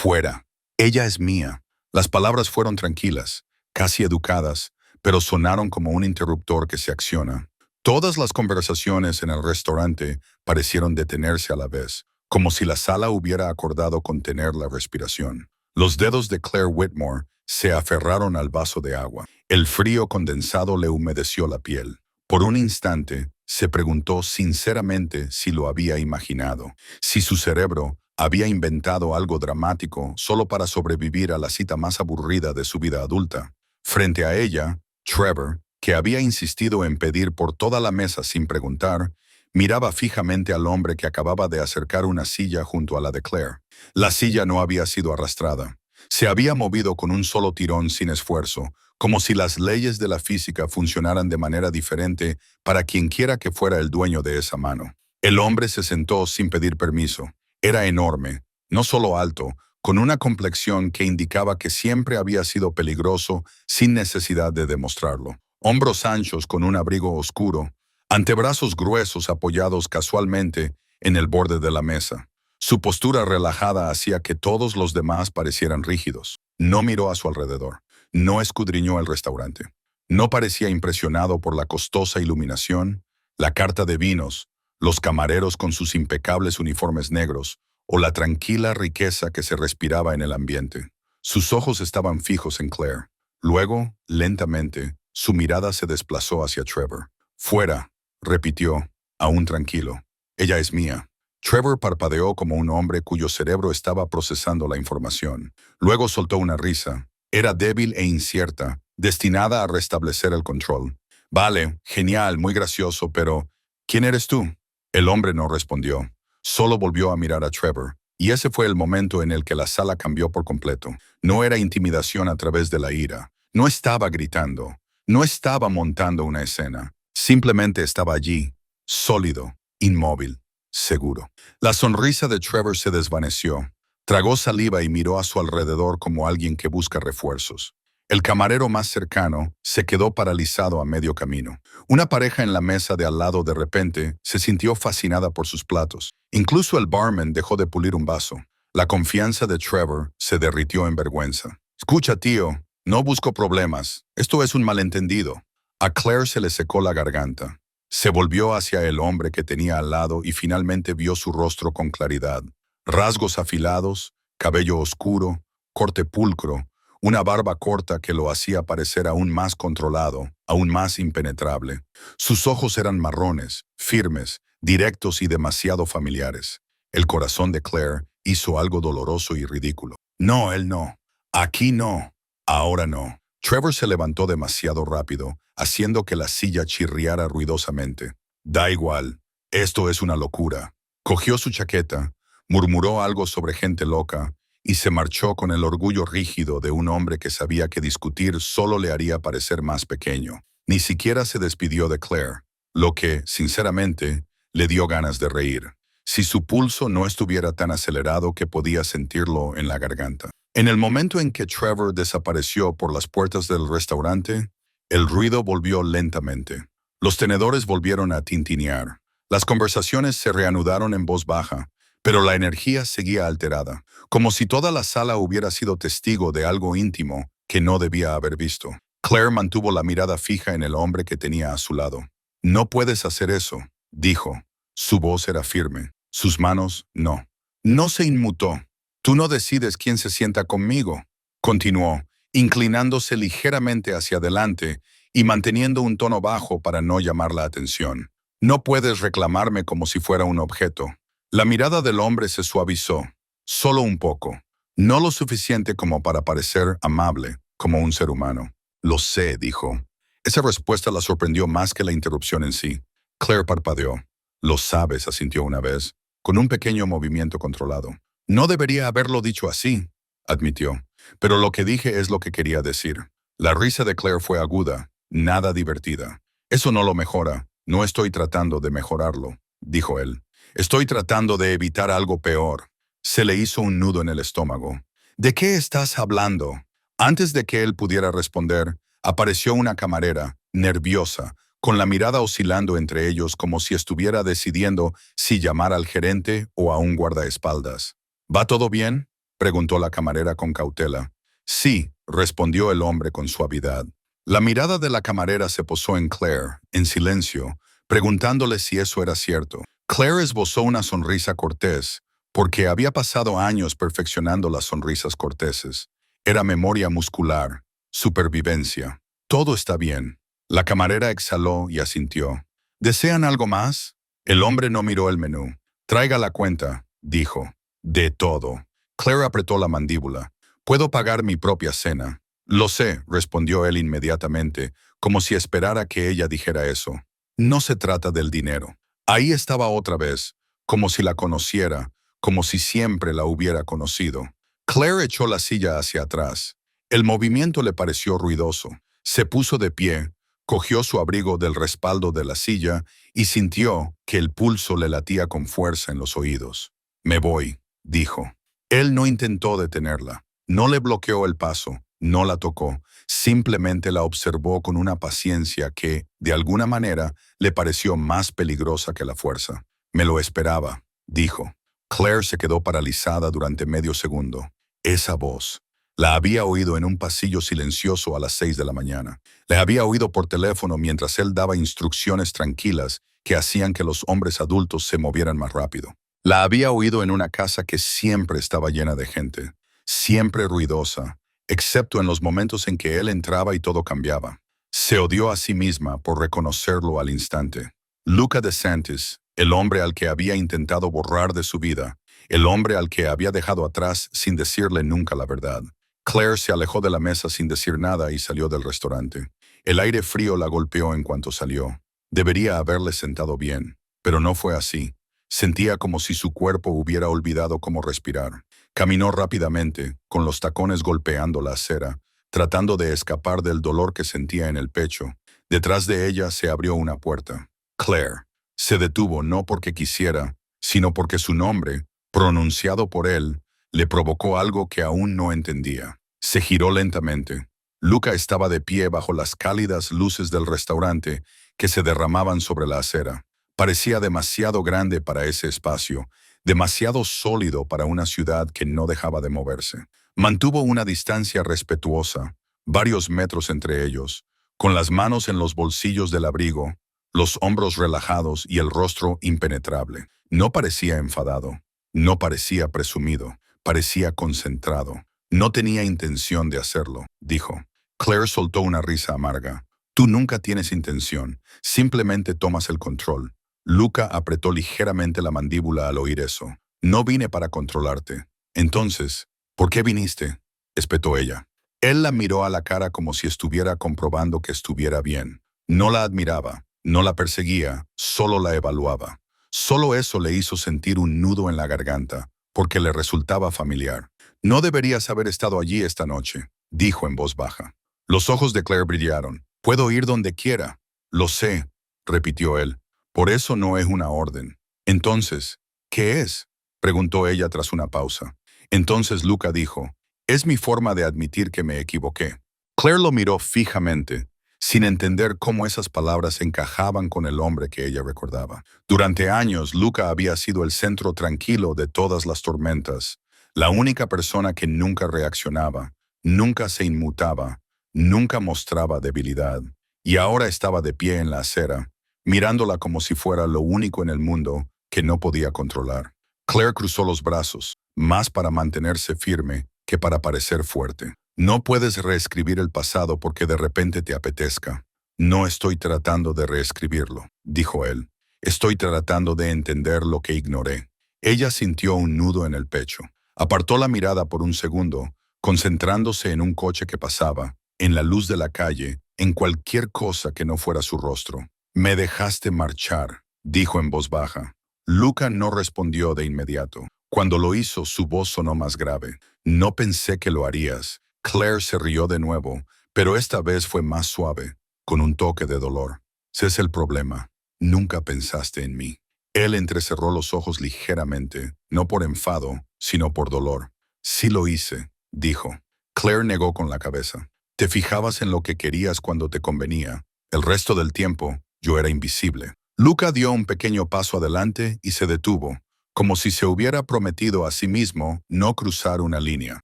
Fuera. Ella es mía. Las palabras fueron tranquilas, casi educadas, pero sonaron como un interruptor que se acciona. Todas las conversaciones en el restaurante parecieron detenerse a la vez, como si la sala hubiera acordado contener la respiración. Los dedos de Claire Whitmore se aferraron al vaso de agua. El frío condensado le humedeció la piel. Por un instante, se preguntó sinceramente si lo había imaginado, si su cerebro había inventado algo dramático solo para sobrevivir a la cita más aburrida de su vida adulta. Frente a ella, Trevor, que había insistido en pedir por toda la mesa sin preguntar, miraba fijamente al hombre que acababa de acercar una silla junto a la de Claire. La silla no había sido arrastrada. Se había movido con un solo tirón sin esfuerzo, como si las leyes de la física funcionaran de manera diferente para quienquiera que fuera el dueño de esa mano. El hombre se sentó sin pedir permiso. Era enorme, no solo alto, con una complexión que indicaba que siempre había sido peligroso sin necesidad de demostrarlo. Hombros anchos con un abrigo oscuro, antebrazos gruesos apoyados casualmente en el borde de la mesa. Su postura relajada hacía que todos los demás parecieran rígidos. No miró a su alrededor. No escudriñó el restaurante. No parecía impresionado por la costosa iluminación, la carta de vinos, los camareros con sus impecables uniformes negros, o la tranquila riqueza que se respiraba en el ambiente. Sus ojos estaban fijos en Claire. Luego, lentamente, su mirada se desplazó hacia Trevor. «Fuera», repitió, aún tranquilo. «Ella es mía». Trevor parpadeó como un hombre cuyo cerebro estaba procesando la información. Luego soltó una risa. Era débil e incierta, destinada a restablecer el control. «Vale, genial, muy gracioso, pero ¿quién eres tú?» El hombre no respondió. Solo volvió a mirar a Trevor, y ese fue el momento en el que la sala cambió por completo. No era intimidación a través de la ira. No estaba gritando. No estaba montando una escena. Simplemente estaba allí, sólido, inmóvil, seguro. La sonrisa de Trevor se desvaneció. Tragó saliva y miró a su alrededor como alguien que busca refuerzos. El camarero más cercano se quedó paralizado a medio camino. Una pareja en la mesa de al lado de repente se sintió fascinada por sus platos. Incluso el barman dejó de pulir un vaso. La confianza de Trevor se derritió en vergüenza. «Escucha, tío, no busco problemas. Esto es un malentendido». A Claire se le secó la garganta. Se volvió hacia el hombre que tenía al lado y finalmente vio su rostro con claridad. Rasgos afilados, cabello oscuro, corte pulcro, una barba corta que lo hacía parecer aún más controlado, aún más impenetrable. Sus ojos eran marrones, firmes, directos y demasiado familiares. El corazón de Claire hizo algo doloroso y ridículo. «No, él no. Aquí no. Ahora no». Trevor se levantó demasiado rápido, haciendo que la silla chirriara ruidosamente. «Da igual. Esto es una locura». Cogió su chaqueta, murmuró algo sobre gente loca, y se marchó con el orgullo rígido de un hombre que sabía que discutir solo le haría parecer más pequeño. Ni siquiera se despidió de Claire, lo que, sinceramente, le dio ganas de reír. Si su pulso no estuviera tan acelerado que podía sentirlo en la garganta. En el momento en que Trevor desapareció por las puertas del restaurante, el ruido volvió lentamente. Los tenedores volvieron a tintinear. Las conversaciones se reanudaron en voz baja, pero la energía seguía alterada, como si toda la sala hubiera sido testigo de algo íntimo que no debía haber visto. Claire mantuvo la mirada fija en el hombre que tenía a su lado. «No puedes hacer eso», dijo. Su voz era firme, sus manos no. «No se inmutó. Tú no decides quién se sienta conmigo», continuó, inclinándose ligeramente hacia adelante y manteniendo un tono bajo para no llamar la atención. «No puedes reclamarme como si fuera un objeto». La mirada del hombre se suavizó, solo un poco, no lo suficiente como para parecer amable, como un ser humano. «Lo sé», dijo. Esa respuesta la sorprendió más que la interrupción en sí. Claire parpadeó. «Lo sabes», asintió una vez, con un pequeño movimiento controlado. «No debería haberlo dicho así», admitió, «pero lo que dije es lo que quería decir». La risa de Claire fue aguda, nada divertida. «Eso no lo mejora. No estoy tratando de mejorarlo», dijo él. «Estoy tratando de evitar algo peor». Se le hizo un nudo en el estómago. «¿De qué estás hablando?» Antes de que él pudiera responder, apareció una camarera, nerviosa, con la mirada oscilando entre ellos como si estuviera decidiendo si llamar al gerente o a un guardaespaldas. «¿Va todo bien?», preguntó la camarera con cautela. Sí, respondió el hombre con suavidad. La mirada de la camarera se posó en Claire, en silencio, preguntándole si eso era cierto. Claire esbozó una sonrisa cortés, porque había pasado años perfeccionando las sonrisas corteses. Era memoria muscular, supervivencia. Todo está bien. La camarera exhaló y asintió. ¿Desean algo más? El hombre no miró el menú. Traiga la cuenta, dijo. De todo. Claire apretó la mandíbula. Puedo pagar mi propia cena. Lo sé, respondió él inmediatamente, como si esperara que ella dijera eso. No se trata del dinero. Ahí estaba otra vez, como si la conociera, como si siempre la hubiera conocido. Claire echó la silla hacia atrás. El movimiento le pareció ruidoso. Se puso de pie, cogió su abrigo del respaldo de la silla y sintió que el pulso le latía con fuerza en los oídos. Me voy, dijo. Él no intentó detenerla. No le bloqueó el paso, no la tocó, simplemente la observó con una paciencia que, de alguna manera, le pareció más peligrosa que la fuerza. Me lo esperaba, dijo. Claire se quedó paralizada durante medio segundo. Esa voz. La había oído en un pasillo silencioso a las 6 de la mañana. Le había oído por teléfono mientras él daba instrucciones tranquilas que hacían que los hombres adultos se movieran más rápido. La había oído en una casa que siempre estaba llena de gente, siempre ruidosa, excepto en los momentos en que él entraba y todo cambiaba. Se odió a sí misma por reconocerlo al instante. Luca DeSantis, el hombre al que había intentado borrar de su vida, el hombre al que había dejado atrás sin decirle nunca la verdad. Claire se alejó de la mesa sin decir nada y salió del restaurante. El aire frío la golpeó en cuanto salió. Debería haberle sentado bien, pero no fue así. Sentía como si su cuerpo hubiera olvidado cómo respirar. Caminó rápidamente, con los tacones golpeando la acera, tratando de escapar del dolor que sentía en el pecho. Detrás de ella se abrió una puerta. Claire. Se detuvo no porque quisiera, sino porque su nombre, pronunciado por él, le provocó algo que aún no entendía. Se giró lentamente. Luca estaba de pie bajo las cálidas luces del restaurante que se derramaban sobre la acera. Parecía demasiado grande para ese espacio, demasiado sólido para una ciudad que no dejaba de moverse. Mantuvo una distancia respetuosa, varios metros entre ellos, con las manos en los bolsillos del abrigo, los hombros relajados y el rostro impenetrable. No parecía enfadado, no parecía presumido, parecía concentrado. No tenía intención de hacerlo, dijo. Claire soltó una risa amarga. Tú nunca tienes intención, simplemente tomas el control. Luca apretó ligeramente la mandíbula al oír eso. No vine para controlarte. Entonces, ¿por qué viniste?, espetó ella. Él la miró a la cara como si estuviera comprobando que estuviera bien. No la admiraba, no la perseguía, solo la evaluaba. Solo eso le hizo sentir un nudo en la garganta, porque le resultaba familiar. No deberías haber estado allí esta noche, dijo en voz baja. Los ojos de Claire brillaron. Puedo ir donde quiera. Lo sé, repitió él. Por eso no es una orden. Entonces, ¿qué es?, preguntó ella tras una pausa. Entonces Luca dijo, es mi forma de admitir que me equivoqué. Claire lo miró fijamente, sin entender cómo esas palabras encajaban con el hombre que ella recordaba. Durante años, Luca había sido el centro tranquilo de todas las tormentas, la única persona que nunca reaccionaba, nunca se inmutaba, nunca mostraba debilidad. Y ahora estaba de pie en la acera, mirándola como si fuera lo único en el mundo que no podía controlar. Claire cruzó los brazos, más para mantenerse firme que para parecer fuerte. No puedes reescribir el pasado porque de repente te apetezca. No estoy tratando de reescribirlo, dijo él. Estoy tratando de entender lo que ignoré. Ella sintió un nudo en el pecho. Apartó la mirada por un segundo, concentrándose en un coche que pasaba, en la luz de la calle, en cualquier cosa que no fuera su rostro. Me dejaste marchar, dijo en voz baja. Luca no respondió de inmediato. Cuando lo hizo, su voz sonó más grave. No pensé que lo harías. Claire se rió de nuevo, pero esta vez fue más suave, con un toque de dolor. Ese es el problema. Nunca pensaste en mí. Él entrecerró los ojos ligeramente, no por enfado, sino por dolor. Sí lo hice, dijo. Claire negó con la cabeza. Te fijabas en lo que querías cuando te convenía. El resto del tiempo, yo era invisible. Luca dio un pequeño paso adelante y se detuvo, como si se hubiera prometido a sí mismo no cruzar una línea.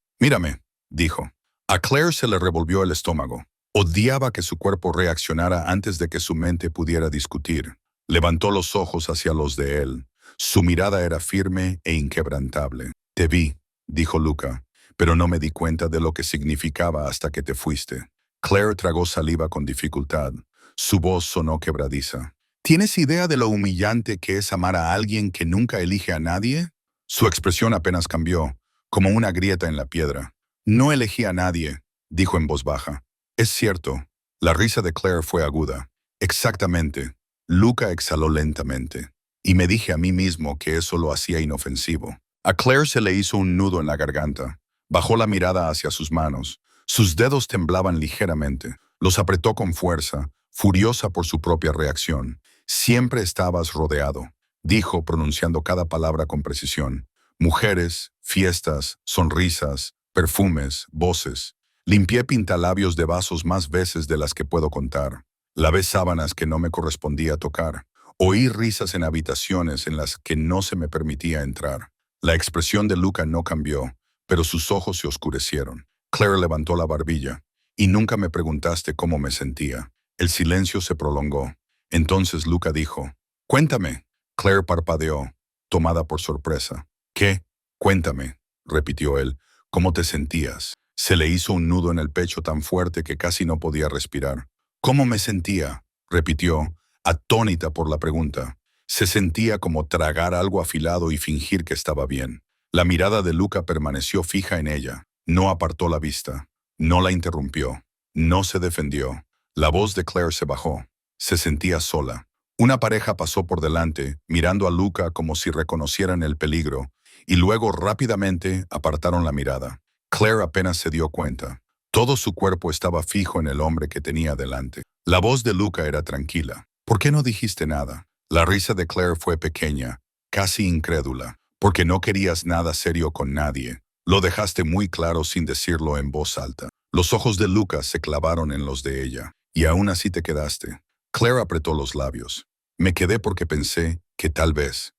«Mírame», dijo. A Claire se le revolvió el estómago. Odiaba que su cuerpo reaccionara antes de que su mente pudiera discutir. Levantó los ojos hacia los de él. Su mirada era firme e inquebrantable. «Te vi», dijo Luca, «pero no me di cuenta de lo que significaba hasta que te fuiste». Claire tragó saliva con dificultad. Su voz sonó quebradiza. «¿Tienes idea de lo humillante que es amar a alguien que nunca elige a nadie?» Su expresión apenas cambió, como una grieta en la piedra. «No elegí a nadie», dijo en voz baja. «Es cierto». La risa de Claire fue aguda. «Exactamente». Luca exhaló lentamente. Y me dije a mí mismo que eso lo hacía inofensivo. A Claire se le hizo un nudo en la garganta. Bajó la mirada hacia sus manos. Sus dedos temblaban ligeramente. Los apretó con fuerza, furiosa por su propia reacción. «Siempre estabas rodeado», dijo, pronunciando cada palabra con precisión. «Mujeres, fiestas, sonrisas, perfumes, voces. Limpié pintalabios de vasos más veces de las que puedo contar. Lavé sábanas que no me correspondía tocar. Oí risas en habitaciones en las que no se me permitía entrar». La expresión de Luca no cambió, pero sus ojos se oscurecieron. Claire levantó la barbilla. «Y nunca me preguntaste cómo me sentía». El silencio se prolongó. Entonces Luca dijo, «Cuéntame». Claire parpadeó, tomada por sorpresa. «¿Qué? Cuéntame», repitió él. «¿Cómo te sentías?» Se le hizo un nudo en el pecho tan fuerte que casi no podía respirar. «¿Cómo me sentía?», repitió, atónita por la pregunta. Se sentía como tragar algo afilado y fingir que estaba bien. La mirada de Luca permaneció fija en ella. No apartó la vista. No la interrumpió. No se defendió. La voz de Claire se bajó. Se sentía sola. Una pareja pasó por delante, mirando a Luca como si reconocieran el peligro, y luego rápidamente apartaron la mirada. Claire apenas se dio cuenta. Todo su cuerpo estaba fijo en el hombre que tenía delante. La voz de Luca era tranquila. «¿Por qué no dijiste nada?» La risa de Claire fue pequeña, casi incrédula. «Porque no querías nada serio con nadie. Lo dejaste muy claro sin decirlo en voz alta». Los ojos de Luca se clavaron en los de ella. «Y aún así te quedaste». Claire apretó los labios. «Me quedé porque pensé que tal vez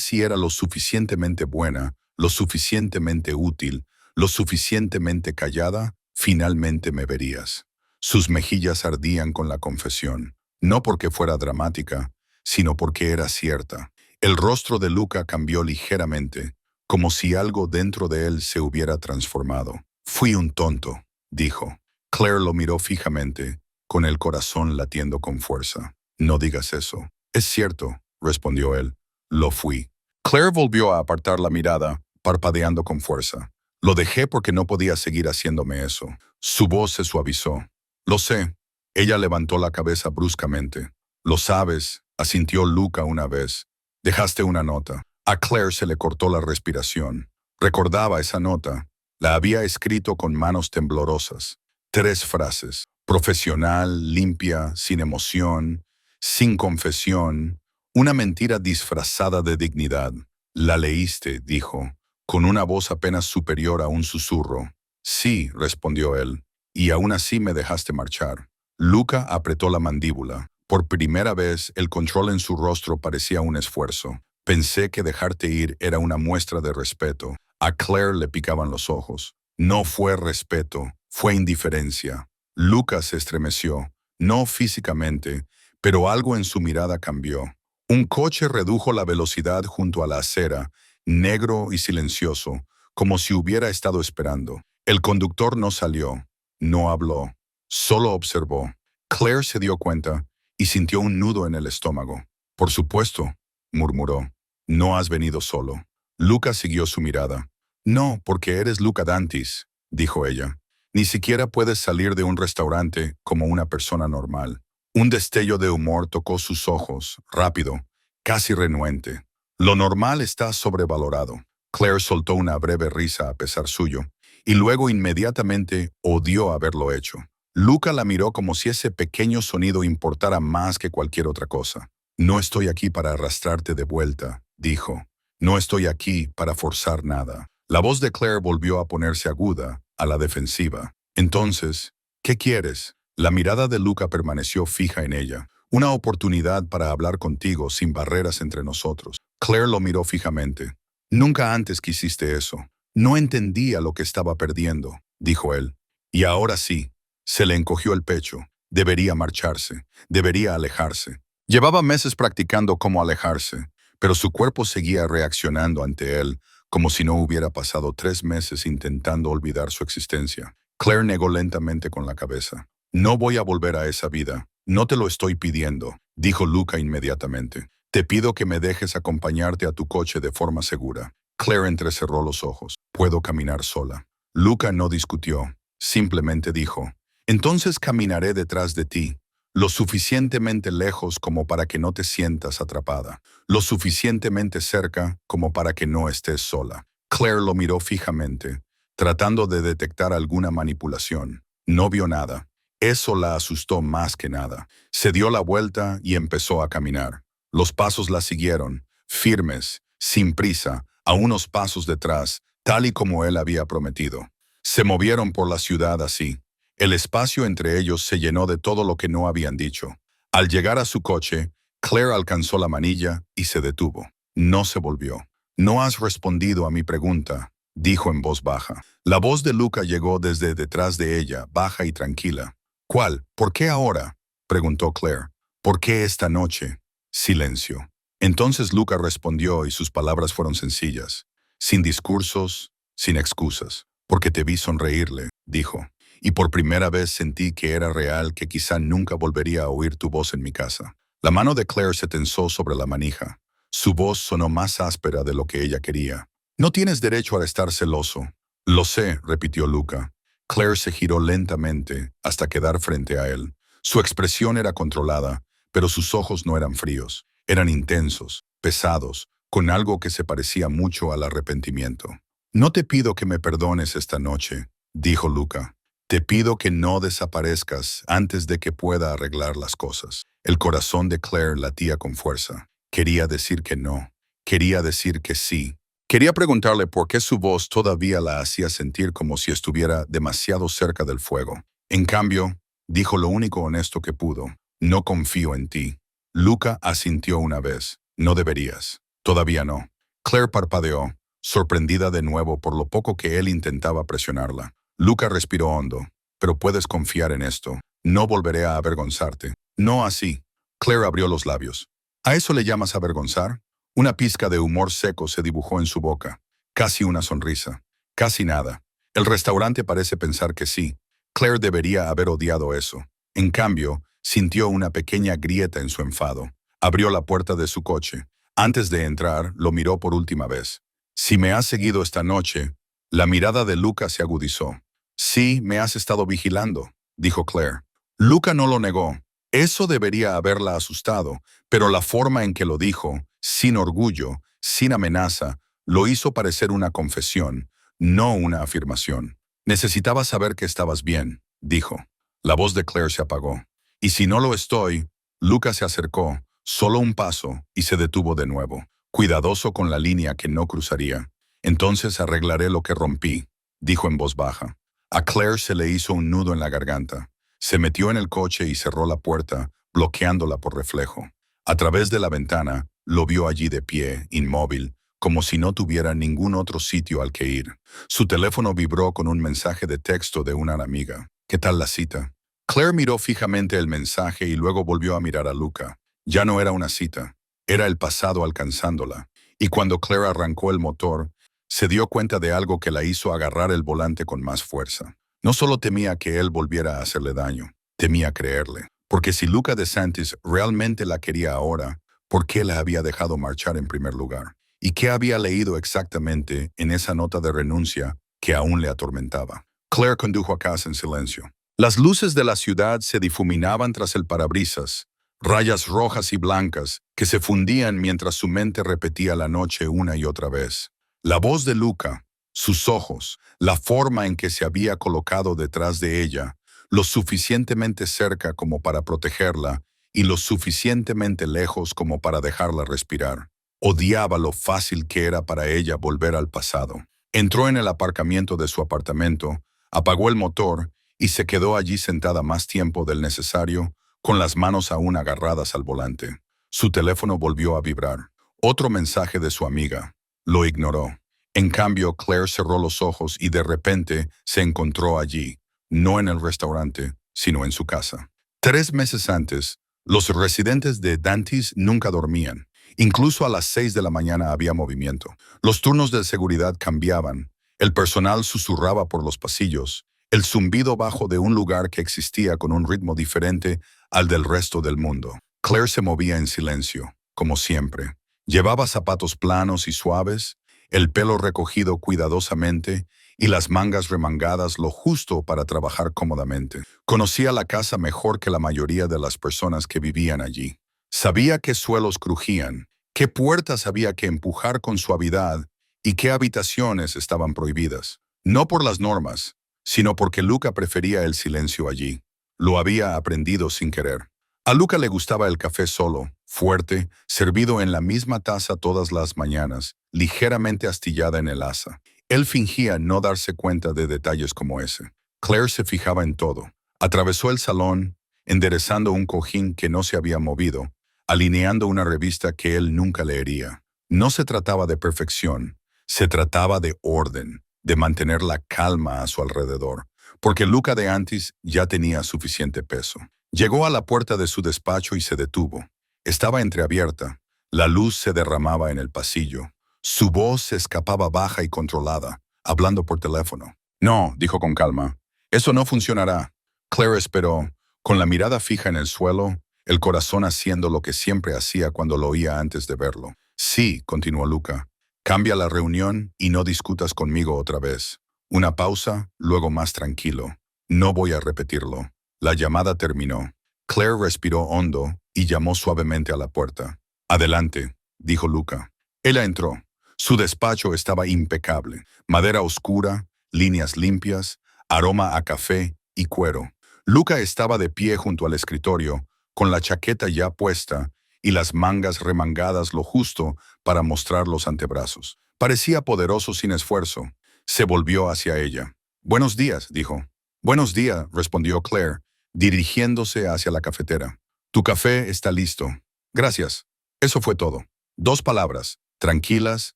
si era lo suficientemente buena, lo suficientemente útil, lo suficientemente callada, finalmente me verías». Sus mejillas ardían con la confesión. No porque fuera dramática, sino porque era cierta. El rostro de Luca cambió ligeramente, como si algo dentro de él se hubiera transformado. «Fui un tonto», dijo. Claire lo miró fijamente, con el corazón latiendo con fuerza. «No digas eso». «Es cierto», respondió él. «Lo fui». Claire volvió a apartar la mirada, parpadeando con fuerza. «Lo dejé porque no podía seguir haciéndome eso». Su voz se suavizó. «Lo sé». Ella levantó la cabeza bruscamente. «Lo sabes», asintió Luca una vez. «Dejaste una nota». A Claire se le cortó la respiración. Recordaba esa nota. La había escrito con manos temblorosas. 3 frases. Profesional, limpia, sin emoción, sin confesión. Una mentira disfrazada de dignidad. «La leíste», dijo, con una voz apenas superior a un susurro. «Sí», respondió él, «y aún así me dejaste marchar». Luca apretó la mandíbula. Por primera vez, el control en su rostro parecía un esfuerzo. «Pensé que dejarte ir era una muestra de respeto». A Claire le picaban los ojos. No fue respeto, fue indiferencia. Luca se estremeció, no físicamente, pero algo en su mirada cambió. Un coche redujo la velocidad junto a la acera, negro y silencioso, como si hubiera estado esperando. El conductor no salió, no habló, solo observó. Claire se dio cuenta y sintió un nudo en el estómago. «Por supuesto», murmuró, «no has venido solo». Luca siguió su mirada. «No, porque eres Luca Dantis», dijo ella. «Ni siquiera puedes salir de un restaurante como una persona normal». Un destello de humor tocó sus ojos, rápido, casi renuente. «Lo normal está sobrevalorado». Claire soltó una breve risa a pesar suyo, y luego inmediatamente odió haberlo hecho. Luca la miró como si ese pequeño sonido importara más que cualquier otra cosa. «No estoy aquí para arrastrarte de vuelta», dijo. «No estoy aquí para forzar nada». La voz de Claire volvió a ponerse aguda, a la defensiva. «Entonces, ¿qué quieres?» La mirada de Luca permaneció fija en ella. «Una oportunidad para hablar contigo sin barreras entre nosotros». Claire lo miró fijamente. Nunca antes quisiste eso. No entendía lo que estaba perdiendo, dijo él. Y ahora sí. Se le encogió el pecho. Debería marcharse. Debería alejarse. Llevaba meses practicando cómo alejarse, pero su cuerpo seguía reaccionando ante él como si no hubiera pasado 3 meses intentando olvidar su existencia. Claire negó lentamente con la cabeza. No voy a volver a esa vida. No te lo estoy pidiendo, dijo Luca inmediatamente. Te pido que me dejes acompañarte a tu coche de forma segura. Claire entrecerró los ojos. Puedo caminar sola. Luca no discutió. Simplemente dijo, entonces caminaré detrás de ti, lo suficientemente lejos como para que no te sientas atrapada, lo suficientemente cerca como para que no estés sola. Claire lo miró fijamente, tratando de detectar alguna manipulación. No vio nada. Eso la asustó más que nada. Se dio la vuelta y empezó a caminar. Los pasos la siguieron, firmes, sin prisa, a unos pasos detrás, tal y como él había prometido. Se movieron por la ciudad así. El espacio entre ellos se llenó de todo lo que no habían dicho. Al llegar a su coche, Claire alcanzó la manilla y se detuvo. No se volvió. No has respondido a mi pregunta, dijo en voz baja. La voz de Luca llegó desde detrás de ella, baja y tranquila. ¿Cuál? ¿Por qué ahora? Preguntó Claire. ¿Por qué esta noche? Silencio. Entonces Luca respondió y sus palabras fueron sencillas, sin discursos, sin excusas. Porque te vi sonreírle, dijo. Y por primera vez sentí que era real, que quizá nunca volvería a oír tu voz en mi casa. La mano de Claire se tensó sobre la manija. Su voz sonó más áspera de lo que ella quería. No tienes derecho a estar celoso. Lo sé, repitió Luca. Claire se giró lentamente hasta quedar frente a él. Su expresión era controlada, pero sus ojos no eran fríos. Eran intensos, pesados, con algo que se parecía mucho al arrepentimiento. No te pido que me perdones esta noche, dijo Luca. Te pido que no desaparezcas antes de que pueda arreglar las cosas. El corazón de Claire latía con fuerza. Quería decir que no. Quería decir que sí. Quería preguntarle por qué su voz todavía la hacía sentir como si estuviera demasiado cerca del fuego. En cambio, dijo lo único honesto que pudo. No confío en ti. Luca asintió una vez. No deberías. Todavía no. Claire parpadeó, sorprendida de nuevo por lo poco que él intentaba presionarla. Luca respiró hondo. Pero puedes confiar en esto. No volveré a avergonzarte. No así. Claire abrió los labios. ¿A eso le llamas avergonzar? Una pizca de humor seco se dibujó en su boca. Casi una sonrisa. Casi nada. El restaurante parece pensar que sí. Claire debería haber odiado eso. En cambio, sintió una pequeña grieta en su enfado. Abrió la puerta de su coche. Antes de entrar, lo miró por última vez. Si me has seguido esta noche. La mirada de Luca se agudizó. Sí, me has estado vigilando, dijo Claire. Luca no lo negó. Eso debería haberla asustado, pero la forma en que lo dijo, sin orgullo, sin amenaza, lo hizo parecer una confesión, no una afirmación. Necesitaba saber que estabas bien, dijo. La voz de Claire se apagó. Y si no lo estoy, Luca se acercó, solo un paso, y se detuvo de nuevo, cuidadoso con la línea que no cruzaría. Entonces arreglaré lo que rompí, dijo en voz baja. A Claire se le hizo un nudo en la garganta. Se metió en el coche y cerró la puerta, bloqueándola por reflejo. A través de la ventana, lo vio allí de pie, inmóvil, como si no tuviera ningún otro sitio al que ir. Su teléfono vibró con un mensaje de texto de una amiga. ¿Qué tal la cita? Claire miró fijamente el mensaje y luego volvió a mirar a Luca. Ya no era una cita, era el pasado alcanzándola. Y cuando Claire arrancó el motor, se dio cuenta de algo que la hizo agarrar el volante con más fuerza. No solo temía que él volviera a hacerle daño, temía creerle. Porque si Luca DeSantis realmente la quería ahora, ¿por qué la había dejado marchar en primer lugar? ¿Y qué había leído exactamente en esa nota de renuncia que aún le atormentaba? Claire condujo a casa en silencio. Las luces de la ciudad se difuminaban tras el parabrisas, rayas rojas y blancas que se fundían mientras su mente repetía la noche una y otra vez. La voz de Luca, sus ojos, la forma en que se había colocado detrás de ella, lo suficientemente cerca como para protegerla y lo suficientemente lejos como para dejarla respirar. Odiaba lo fácil que era para ella volver al pasado. Entró en el aparcamiento de su apartamento, apagó el motor y se quedó allí sentada más tiempo del necesario, con las manos aún agarradas al volante. Su teléfono volvió a vibrar. Otro mensaje de su amiga. Lo ignoró. En cambio, Claire cerró los ojos y de repente se encontró allí, no en el restaurante, sino en su casa. 3 meses antes, los residentes de Dantes nunca dormían. Incluso a las 6 de la mañana había movimiento. Los turnos de seguridad cambiaban. El personal susurraba por los pasillos. El zumbido bajo de un lugar que existía con un ritmo diferente al del resto del mundo. Claire se movía en silencio, como siempre. Llevaba zapatos planos y suaves, el pelo recogido cuidadosamente y las mangas remangadas lo justo para trabajar cómodamente. Conocía la casa mejor que la mayoría de las personas que vivían allí. Sabía qué suelos crujían, qué puertas había que empujar con suavidad y qué habitaciones estaban prohibidas. No por las normas, sino porque Luca prefería el silencio allí. Lo había aprendido sin querer. A Luca le gustaba el café solo, fuerte, servido en la misma taza todas las mañanas, ligeramente astillada en el asa. Él fingía no darse cuenta de detalles como ese. Claire se fijaba en todo. Atravesó el salón, enderezando un cojín que no se había movido, alineando una revista que él nunca leería. No se trataba de perfección, se trataba de orden, de mantener la calma a su alrededor, porque Luca de antes ya tenía suficiente peso. Llegó a la puerta de su despacho y se detuvo. Estaba entreabierta. La luz se derramaba en el pasillo. Su voz se escapaba baja y controlada, hablando por teléfono. No, dijo con calma. Eso no funcionará. Claire esperó, con la mirada fija en el suelo, el corazón haciendo lo que siempre hacía cuando lo oía antes de verlo. Sí, continuó Luca. Cambia la reunión y no discutas conmigo otra vez. Una pausa, luego más tranquilo. No voy a repetirlo. La llamada terminó. Claire respiró hondo y llamó suavemente a la puerta. Adelante, dijo Luca. Ella entró. Su despacho estaba impecable. Madera oscura, líneas limpias, aroma a café y cuero. Luca estaba de pie junto al escritorio, con la chaqueta ya puesta y las mangas remangadas lo justo para mostrar los antebrazos. Parecía poderoso sin esfuerzo. Se volvió hacia ella. Buenos días, dijo. Buenos días, respondió Claire, dirigiéndose hacia la cafetera. Tu café está listo. Gracias. Eso fue todo. 2 palabras, tranquilas,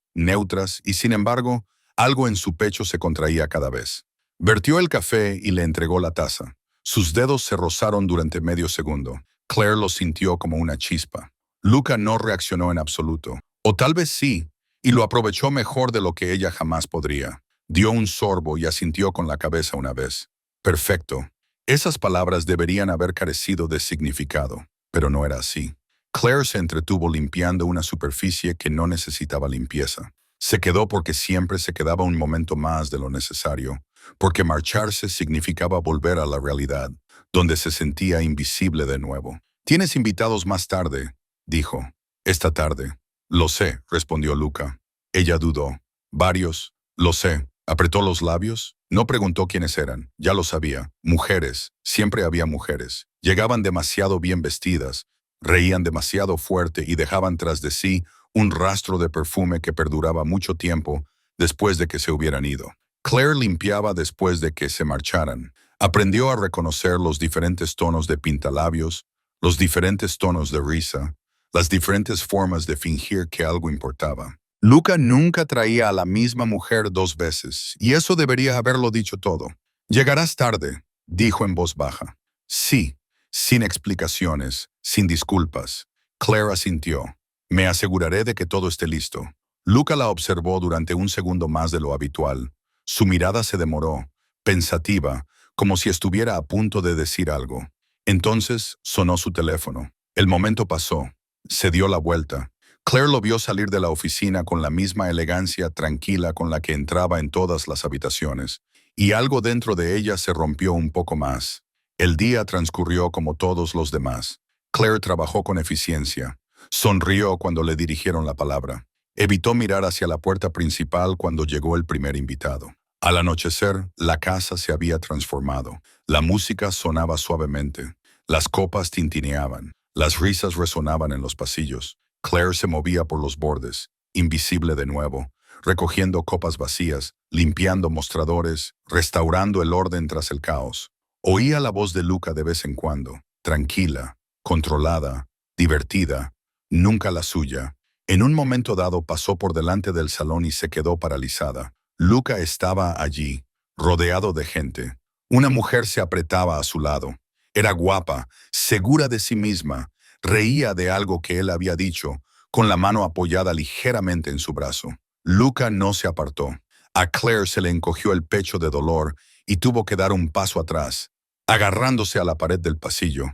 neutras, y sin embargo, algo en su pecho se contraía cada vez. Vertió el café y le entregó la taza. Sus dedos se rozaron durante medio segundo. Claire lo sintió como una chispa. Luca no reaccionó en absoluto. O tal vez sí, y lo aprovechó mejor de lo que ella jamás podría. Dio un sorbo y asintió con la cabeza una vez. Perfecto. Esas palabras deberían haber carecido de significado, pero no era así. Claire se entretuvo limpiando una superficie que no necesitaba limpieza. Se quedó porque siempre se quedaba un momento más de lo necesario, porque marcharse significaba volver a la realidad, donde se sentía invisible de nuevo. «Tienes invitados más tarde», dijo. «Esta tarde». «Lo sé», respondió Luca. Ella dudó. «Varios». «Lo sé». Apretó los labios. No preguntó quiénes eran. Ya lo sabía. Mujeres. Siempre había mujeres. Llegaban demasiado bien vestidas, reían demasiado fuerte y dejaban tras de sí un rastro de perfume que perduraba mucho tiempo después de que se hubieran ido. Claire limpiaba después de que se marcharan. Aprendió a reconocer los diferentes tonos de pintalabios, los diferentes tonos de risa, las diferentes formas de fingir que algo importaba. Luca nunca traía a la misma mujer 2 veces, y eso debería haberlo dicho todo. «Llegarás tarde», dijo en voz baja. «Sí», sin explicaciones, sin disculpas. Claire asintió. «Me aseguraré de que todo esté listo». Luca la observó durante un segundo más de lo habitual. Su mirada se demoró, pensativa, como si estuviera a punto de decir algo. Entonces sonó su teléfono. El momento pasó. Se dio la vuelta. Claire lo vio salir de la oficina con la misma elegancia tranquila con la que entraba en todas las habitaciones, y algo dentro de ella se rompió un poco más. El día transcurrió como todos los demás. Claire trabajó con eficiencia. Sonrió cuando le dirigieron la palabra. Evitó mirar hacia la puerta principal cuando llegó el primer invitado. Al anochecer, la casa se había transformado. La música sonaba suavemente. Las copas tintineaban. Las risas resonaban en los pasillos. Claire se movía por los bordes, invisible de nuevo, recogiendo copas vacías, limpiando mostradores, restaurando el orden tras el caos. Oía la voz de Luca de vez en cuando, tranquila, controlada, divertida, nunca la suya. En un momento dado pasó por delante del salón y se quedó paralizada. Luca estaba allí, rodeado de gente. Una mujer se apretaba a su lado. Era guapa, segura de sí misma. Reía de algo que él había dicho, con la mano apoyada ligeramente en su brazo. Luca no se apartó. A Claire se le encogió el pecho de dolor y tuvo que dar un paso atrás, agarrándose a la pared del pasillo.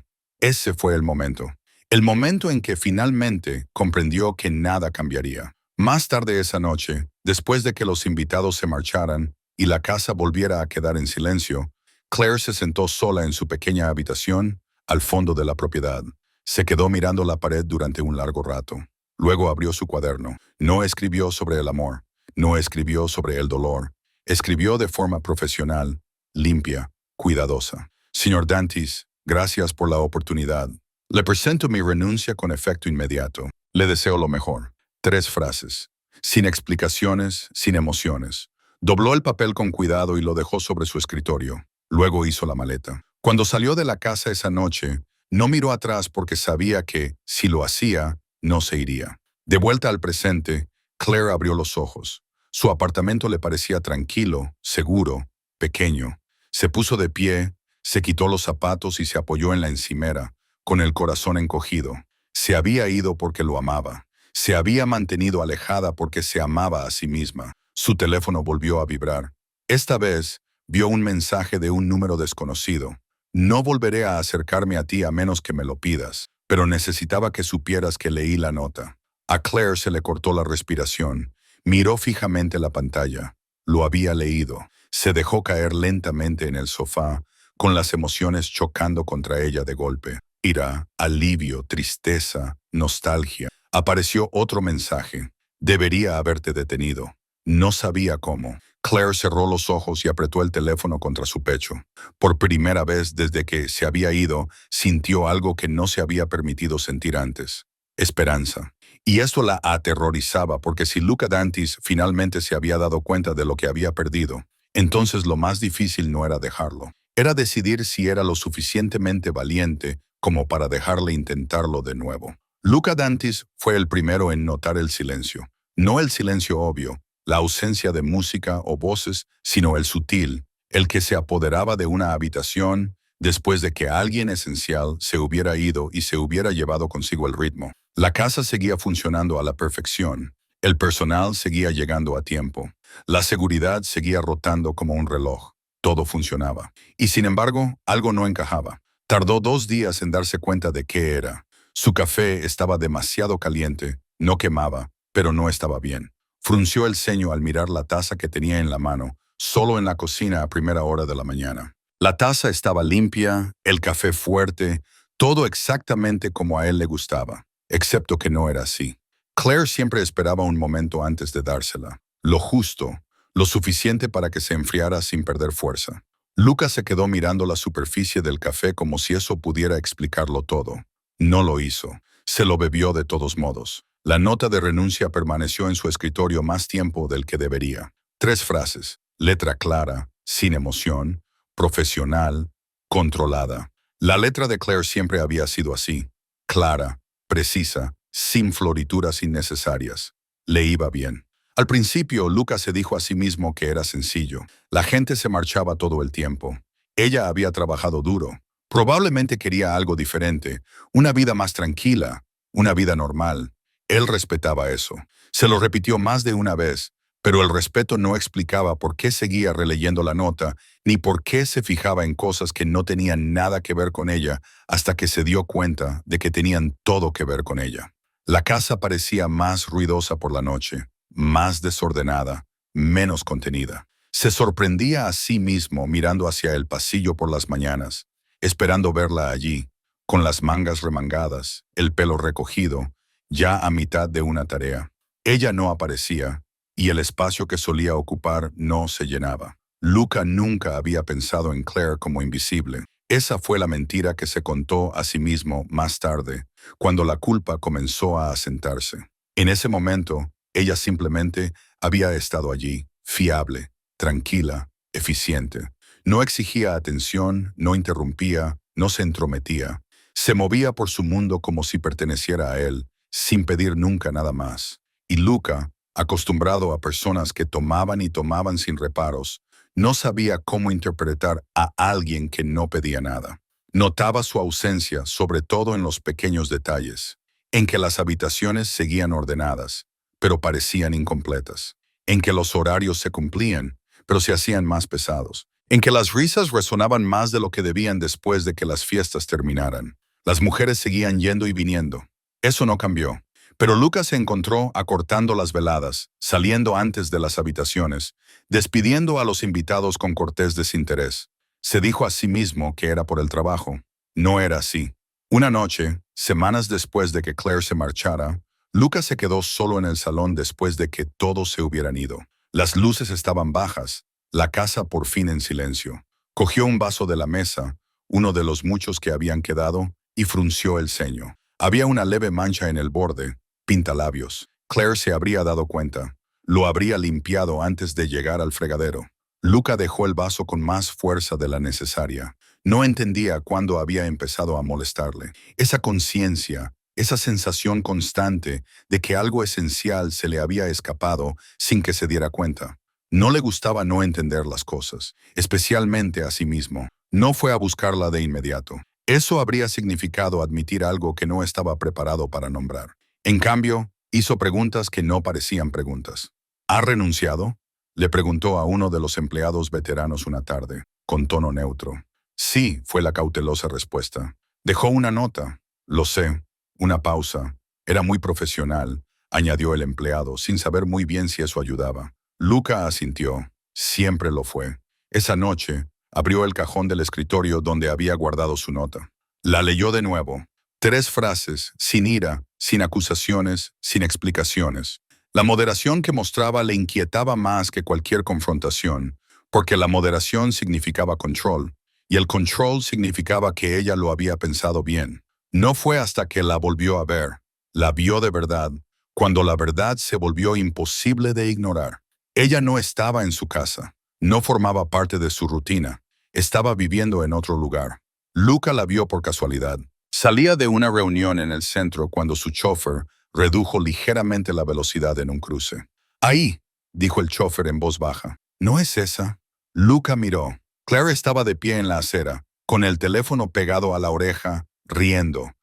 Ese fue el momento. El momento en que finalmente comprendió que nada cambiaría. Más tarde esa noche, después de que los invitados se marcharan y la casa volviera a quedar en silencio, Claire se sentó sola en su pequeña habitación al fondo de la propiedad. Se quedó mirando la pared durante un largo rato. Luego abrió su cuaderno. No escribió sobre el amor. No escribió sobre el dolor. Escribió de forma profesional, limpia, cuidadosa. Señor Dantis, gracias por la oportunidad. Le presento mi renuncia con efecto inmediato. Le deseo lo mejor. 3 frases. Sin explicaciones, sin emociones. Dobló el papel con cuidado y lo dejó sobre su escritorio. Luego hizo la maleta. Cuando salió de la casa esa noche, no miró atrás porque sabía que, si lo hacía, no se iría. De vuelta al presente, Claire abrió los ojos. Su apartamento le parecía tranquilo, seguro, pequeño. Se puso de pie, se quitó los zapatos y se apoyó en la encimera, con el corazón encogido. Se había ido porque lo amaba. Se había mantenido alejada porque se amaba a sí misma. Su teléfono volvió a vibrar. Esta vez, vio un mensaje de un número desconocido. No volveré a acercarme a ti a menos que me lo pidas, pero necesitaba que supieras que leí la nota. A Claire se le cortó la respiración. Miró fijamente la pantalla. Lo había leído. Se dejó caer lentamente en el sofá, con las emociones chocando contra ella de golpe. Ira, alivio, tristeza, nostalgia. Apareció otro mensaje. Debería haberte detenido. No sabía cómo. Claire cerró los ojos y apretó el teléfono contra su pecho. Por primera vez desde que se había ido, sintió algo que no se había permitido sentir antes. Esperanza. Y esto la aterrorizaba porque si Luca Dantis finalmente se había dado cuenta de lo que había perdido, entonces lo más difícil no era dejarlo. Era decidir si era lo suficientemente valiente como para dejarle intentarlo de nuevo. Luca Dantis fue el primero en notar el silencio. No el silencio obvio, la ausencia de música o voces, sino el sutil, el que se apoderaba de una habitación después de que alguien esencial se hubiera ido y se hubiera llevado consigo el ritmo. La casa seguía funcionando a la perfección. El personal seguía llegando a tiempo. La seguridad seguía rotando como un reloj. Todo funcionaba. Y sin embargo, algo no encajaba. Tardó 2 días en darse cuenta de qué era. Su café estaba demasiado caliente, no quemaba, pero no estaba bien. Frunció el ceño al mirar la taza que tenía en la mano, solo en la cocina a primera hora de la mañana. La taza estaba limpia, el café fuerte, todo exactamente como a él le gustaba, excepto que no era así. Claire siempre esperaba un momento antes de dársela, lo justo, lo suficiente para que se enfriara sin perder fuerza. Luca se quedó mirando la superficie del café como si eso pudiera explicarlo todo. No lo hizo. Se lo bebió de todos modos. La nota de renuncia permaneció en su escritorio más tiempo del que debería. 3 frases, letra clara, sin emoción, profesional, controlada. La letra de Claire siempre había sido así, clara, precisa, sin florituras innecesarias. Le iba bien. Al principio, Luca se dijo a sí mismo que era sencillo. La gente se marchaba todo el tiempo. Ella había trabajado duro. Probablemente quería algo diferente, una vida más tranquila, una vida normal. Él respetaba eso. Se lo repitió más de una vez, pero el respeto no explicaba por qué seguía releyendo la nota, ni por qué se fijaba en cosas que no tenían nada que ver con ella, hasta que se dio cuenta de que tenían todo que ver con ella. La casa parecía más ruidosa por la noche, más desordenada, menos contenida. Se sorprendía a sí mismo mirando hacia el pasillo por las mañanas, esperando verla allí, con las mangas remangadas, el pelo recogido, ya a mitad de una tarea. Ella no aparecía, y el espacio que solía ocupar no se llenaba. Luca nunca había pensado en Claire como invisible. Esa fue la mentira que se contó a sí mismo más tarde, cuando la culpa comenzó a asentarse. En ese momento, ella simplemente había estado allí, fiable, tranquila, eficiente. No exigía atención, no interrumpía, no se entrometía. Se movía por su mundo como si perteneciera a él, sin pedir nunca nada más. Y Luca, acostumbrado a personas que tomaban y tomaban sin reparos, no sabía cómo interpretar a alguien que no pedía nada. Notaba su ausencia, sobre todo en los pequeños detalles, en que las habitaciones seguían ordenadas, pero parecían incompletas, en que los horarios se cumplían, pero se hacían más pesados, en que las risas resonaban más de lo que debían después de que las fiestas terminaran. Las mujeres seguían yendo y viniendo. Eso no cambió. Pero Lucas se encontró acortando las veladas, saliendo antes de las habitaciones, despidiendo a los invitados con cortés desinterés. Se dijo a sí mismo que era por el trabajo. No era así. Una noche, semanas después de que Claire se marchara, Lucas se quedó solo en el salón después de que todos se hubieran ido. Las luces estaban bajas, la casa por fin en silencio. Cogió un vaso de la mesa, uno de los muchos que habían quedado, y frunció el ceño. Había una leve mancha en el borde, pintalabios. Claire se habría dado cuenta. Lo habría limpiado antes de llegar al fregadero. Luca dejó el vaso con más fuerza de la necesaria. No entendía cuándo había empezado a molestarle. Esa conciencia, esa sensación constante de que algo esencial se le había escapado sin que se diera cuenta. No le gustaba no entender las cosas, especialmente a sí mismo. No fue a buscarla de inmediato. Eso habría significado admitir algo que no estaba preparado para nombrar. En cambio, hizo preguntas que no parecían preguntas. ¿Ha renunciado?, le preguntó a uno de los empleados veteranos una tarde, con tono neutro. Sí, fue la cautelosa respuesta. Dejó una nota. Lo sé. Una pausa. Era muy profesional, añadió el empleado, sin saber muy bien si eso ayudaba. Luca asintió. Siempre lo fue. Esa noche, abrió el cajón del escritorio donde había guardado su nota. La leyó de nuevo. 3 frases, sin ira, sin acusaciones, sin explicaciones. La moderación que mostraba le inquietaba más que cualquier confrontación, porque la moderación significaba control, y el control significaba que ella lo había pensado bien. No fue hasta que la volvió a ver, la vio de verdad, cuando la verdad se volvió imposible de ignorar. Ella no estaba en su casa, no formaba parte de su rutina, estaba viviendo en otro lugar. Luca la vio por casualidad. Salía de una reunión en el centro cuando su chofer redujo ligeramente la velocidad en un cruce. «Ahí», dijo el chofer en voz baja. «¿No es esa?» Luca miró. Claire estaba de pie en la acera, con el teléfono pegado a la oreja, riendo